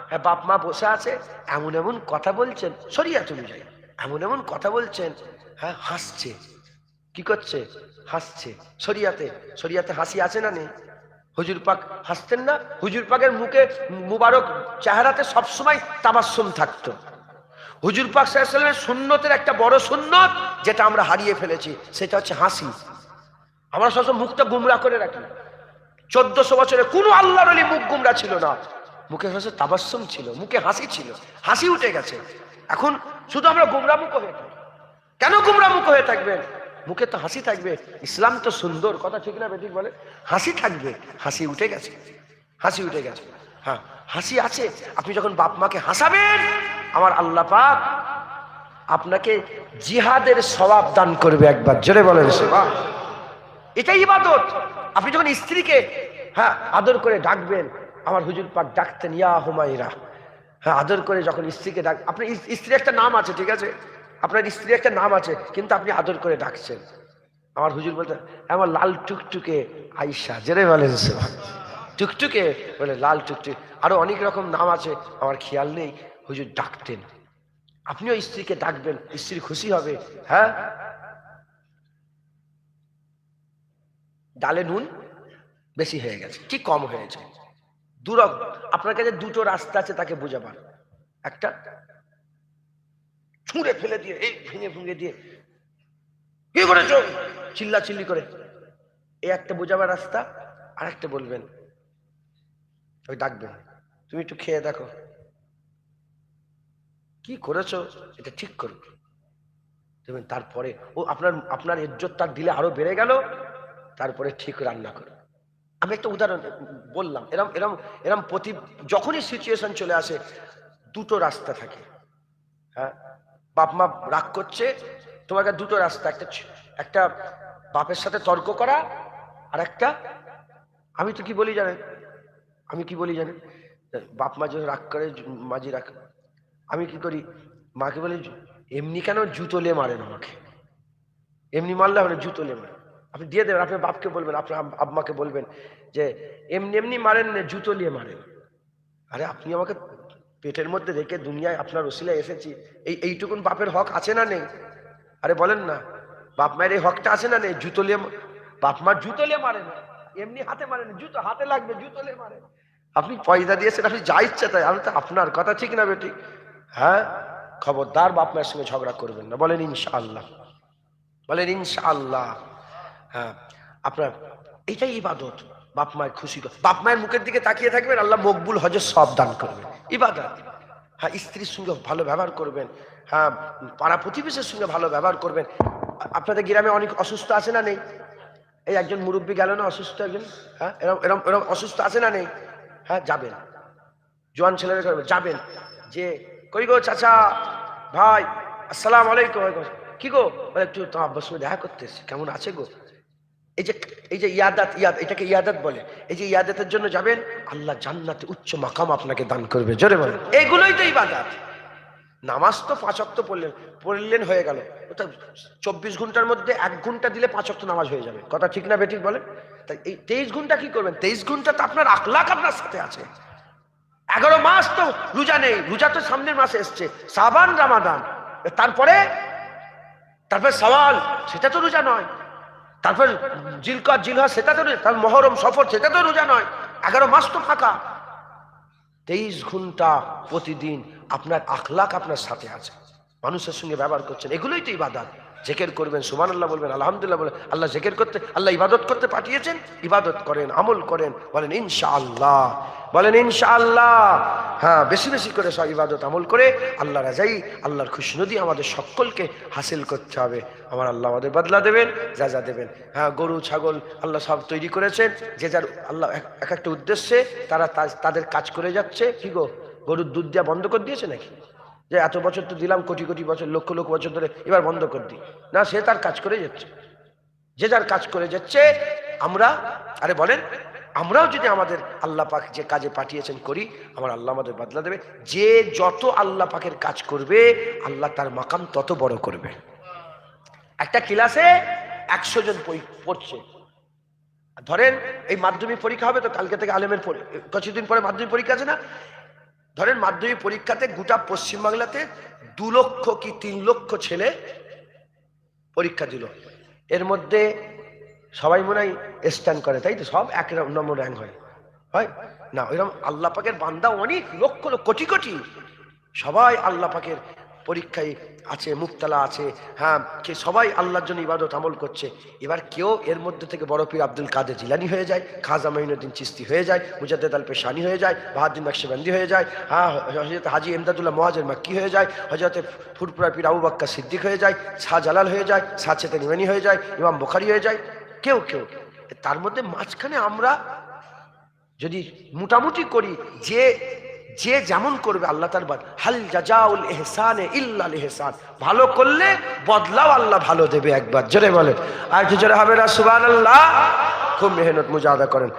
হ্যাঁ, বাপ মা বসে আছে, এমন এমন কথা বলছেন শরিয়ত অনুযায়ী, এমন এমন কথা বলছেন, হ্যাঁ হাসছে। কি করছে? হাসছে। শরিয়াতে হাসি আছে না নেই? হুজুর পাক হাসতেন না? হুজুর পাকের মুখে মুবারক চেহারাতে সবসময় তাবাসসুম থাকতো। হুজুর পাক সাল্লাল্লাহু আলাইহি ওয়াসাল্লামের সুন্নতের একটা বড় সুন্নত যেটা আমরা হারিয়ে ফেলেছি, সেটা হচ্ছে হাসি। আমরা সবসময় মুখটা গুমরা করে রাখি। 1400 বছরে কোনো আল্লাহর ওলি মুখ গুমরা ছিল না, মুখে হচ্ছে তাবাসসুম ছিল, মুখে হাসি ছিল। হাসি উঠে গেছে, এখন শুধু আমরা গুমরা মুখ হয়ে থাকি। কেন গুমরা মুখ হয়ে থাকবেন? মুখে তো হাসি থাকবে। ইসলাম তো সুন্দর, কথা ঠিক না বেঠিক বলে? হাসি থাকবে, হাসি উঠে গেছে, হাসি উঠে গেছে। হ্যাঁ, হাসি আছে। আপনি যখন বাপ মাকে হাসাবেন, আমার আল্লাহ পাক আপনাকে জিহাদের সওয়াব দান করবে। একবার জোরে বলেন সুবহান। এটাই ইবাদত। আপনি যখন স্ত্রীকে হ্যাঁ আদর করে ডাকবেন, আমার হুজুর পাক ডাকতেন ইয়া হুমায়রা, হ্যাঁ আদর করে যখন স্ত্রীকে ডাক, আপনার স্ত্রীর একটা নাম আছে, ঠিক আছে, আপনার স্ত্রীর একটা নাম আছে, কিন্তু আপনি আদর করে ডাকছেন। আমার হুজুর বলতেন আমার লাল টুকটুকে আয়েশা, জেরে বলেন সুবহান। টুকটুকে বলে লাল টুকটুকে, আরো অনেক রকম নাম আছে আমার খেয়াল নেই। হুজুর ডাকতেন। আপনিও স্ত্রীকে ডাকবেন, স্ত্রী খুশি হবে। হ্যাঁ, ডালে নুন বেশি হয়ে গেছে, কি কম হয়েছে, আপনার কাছে দুটো রাস্তা আছে তাকে বোঝাবার। একটা ছুঁড়ে ফেলে দিয়ে, এই ভেঙে ভেঙে দিয়ে কি করেছো চিল্লা চিল্লি করে, এই একটা বোঝাবার রাস্তা। আর একটা বলবেন, ওই ডাকবেন, তুমি একটু খেয়ে দেখো কি করেছো, এটা ঠিক করো দেখবেন। তারপরে ও আপনার ইজ্জত তার দিলে আরো বেড়ে গেল, তারপরে ঠিক রান্না করো। আমি একটা উদাহরণ বললাম, এরম এরম এরম যখনই সিচুয়েশন চলে আসে, দুটো রাস্তা থাকে। হ্যাঁ, বাপ মা রাগ করছে, তোমার কাছে দুটো রাস্তা, একটা বাপের সাথে তর্ক করা, আর একটা আমি কি বলি জানেন, বাপ মা যদি রাগ করে, মাঝি রাগ, আমি কি করি, মাকে বলি এমনি কেন জুতো লে মারেন আমাকে, এমনি মারলে হবে না, জুতো লে মারেন। আপনি দিয়ে দেবেন, আপনার বাপকে বলবেন, আপনার আম্মাকে বলবেন যে এমনি এমনি মারেন না, জুতো নিয়ে মারেন। আরে আপনি আমাকে পেটের মধ্যে রেখে দুনিয়ায় আপনার ওসিলায় এসেছি, এইটুকুন বাপের হক আছে না নেই? আরে বলেন না, বাপ মায়ের এই হকটা আছে না নেই? জুতো নিয়ে, বাপ মা জুতো নিয়ে মারেন, এমনি হাতে মারেন, জুতো হাতে লাগবে, জুতো নিয়ে মারেন। আপনি পয়দা দিয়েছেন, আপনি যা ইচ্ছা তাই। আমি তো আপনার কথা ঠিক না বেটি? হ্যাঁ, খবরদার বাপ মায়ের সঙ্গে ঝগড়া করবেন না। বলেন ইনশাআল্লাহ, বলেন ইনশাআল্লাহ। হ্যাঁ, আপনার এটাই ইবাদত। বাপ মায়ের খুশি, বাপ মায়ের মুখের দিকে তাকিয়ে থাকবেন, আল্লাহ মকবুল হজের সব দান করবেন। ইবাদত। হ্যাঁ, স্ত্রীর সঙ্গে ভালো ব্যবহার করবেন। হ্যাঁ, পাড়া প্রতিবেশীর সঙ্গে ভালো ব্যবহার করবেন। আপনাদের গ্রামে অনেক অসুস্থ আছে না নেই? এই একজন মুরব্বী গেল না অসুস্থ, একজন, হ্যাঁ এরম এরম এরম অসুস্থ আছে না নেই? হ্যাঁ, যাবেন, জোয়ান ছেলেরা যাবেন, যে কই গো চাচা ভাই, আসসালামু আলাইকুম। কি গো? একটু তোমার আব্বার সঙ্গে দেখা করতে এসেছি, কেমন আছে গো? এই যে ইয়াদাত, এটাকে ইয়াদাত বলে। এই যে ইয়াদাতের জন্য যাবেন, আল্লাহ জান্নাতে উচ্চ মাকাম আপনাকে দান করবে। জোরে বলেন, এইগুলোই তো ইবাদত। নামাজ তো 5 ওয়াক্ত পড়লেন হয়ে গেল। 24 ঘন্টার মধ্যে 1 ঘন্টা দিলে 5 ওয়াক্ত নামাজ হয়ে যাবে। কথা ঠিক না বেঠিক বলেন? তাই এই 23 ঘন্টা কি করবেন? 23 ঘন্টা তো আপনার আখলাক আপনার সাথে আছে। 11 মাস তো রোজা নেই, রোজা তো সামনের মাসে এসছে, শাবান রমাদান, তারপরে সওয়াল, সেটা তো রোজা নয়। তারপর জিলকদ জিলহজ, সেটা তো, তার মহরম সফর, সেটা তো রোজা নয়। 11 মাস তো ফাঁকা। 23 ঘন্টা প্রতিদিন আপনার আখলাক আপনার সাথে আছে, মানুষের সঙ্গে ব্যবহার করছেন, এগুলোই তো ইবাদত। জিকির করবেন, সুবহানাল্লাহ বলবেন, আলহামদুলিল্লাহ বলবেন। আল্লাহ জিকির করতে, আল্লাহ ইবাদত করতে পাঠিয়েছেন, ইবাদত করেন, আমল করেন, বলেন ইনশাআল্লাহ, বলেন ইনশাআল্লাহ। হ্যাঁ, বেশি বেশি করে সব ইবাদত আমল করে আল্লাহ রাজাই, আল্লাহর খুশনুদি আমাদের সকলকে হাসিল করতে হবে। আমার আল্লাহ আমাদের বদলা দেবেন, যা যা দেবেন। হ্যাঁ, গরু ছাগল আল্লাহ সব তৈরি করেছেন, যে যার আল্লাহ এক একটা উদ্দেশ্যে তারা তাদের কাজ করে যাচ্ছে। কি গো, গরুর দুধ দেওয়া বন্ধ করে দিয়েছে নাকি? যে এত বছর তো দিলাম, কোটি কোটি বছর, লক্ষ লক্ষ বছর ধরে, এবার বন্ধ করে দিই না। সে তার কাজ করে যাচ্ছে, যে যার কাজ করে যাচ্ছে। আমরা, আরে বলেন, আমরাও যদি আমাদের আল্লাহ পাক যে কাজে পাঠিয়েছেন করি, আমার আল্লাহ আমাদের বদলা দেবে। যে যত আল্লাহ পাকের কাজ করবে, আল্লাহ তার মাকাম তত বড় করবে। একটা ক্লাসে 100 জন পড়ছে, ধরেন এই মাধ্যমিক পরীক্ষা হবে তো, কালকে থেকে আলেমের কিছুদিন পরে মাধ্যমিক পরীক্ষা আছে না? ধরেন মাধ্যমিক পরীক্ষাতে গোটা পশ্চিমবাংলাতে 2 লক্ষ কি 3 লক্ষ ছেলে পরীক্ষা দিল। এর মধ্যে সবাই মনে হয় স্ট্যান্ড করে, তাই তো? সব 1 নম্বর র্যাঙ্ক হয় না? ওইরকম আল্লাহ পাকের বান্দা অনেক লক্ষ কোটি কোটি, সবাই আল্লাহ পাকের পরীক্ষায় আছে, মুক্তালা আছে। হ্যাঁ, সবাই আল্লাহর জন্য ইবাদত আমল করছে। এবার কেউ এর মধ্যে থেকে বড় পীর আব্দুল কাদের জিলানী হয়ে যায়, খাজা মঈনুদ্দিন চিশতি হয়ে যায়, মুজাদ্দেদ আল পেশানি হয়ে যায়, বাহাউদ্দিন নকশবন্দি হয়ে যায়, হ্যাঁ, হযরত হাজী ইমদাদুল্লাহ মুহাজির মক্কি হয়ে যায়, হযরত ফুরফুরা পীর আবু বকর সিদ্দিক হয়ে যায়, শাহজালাল হয়ে যায়, সাচেতে নিমানি হয়ে যায়, ইমাম বুখারী হয়ে যায়, কেউ কেউ। তার মধ্যে মাঝখানে আমরা যদি মোটামুটি করি, যে যেমন করবে আল্লাহ তার হাল জাযাউল ইহসানে ইল্লাল ইহসান, ভালো করলে বদলাও আল্লাহ ভালো দেবে। একবার জোরে বলেন, আর কি জোরে হবে না সুবহানাল্লাহ? খুব মেহনত মুজাহাদা করেন।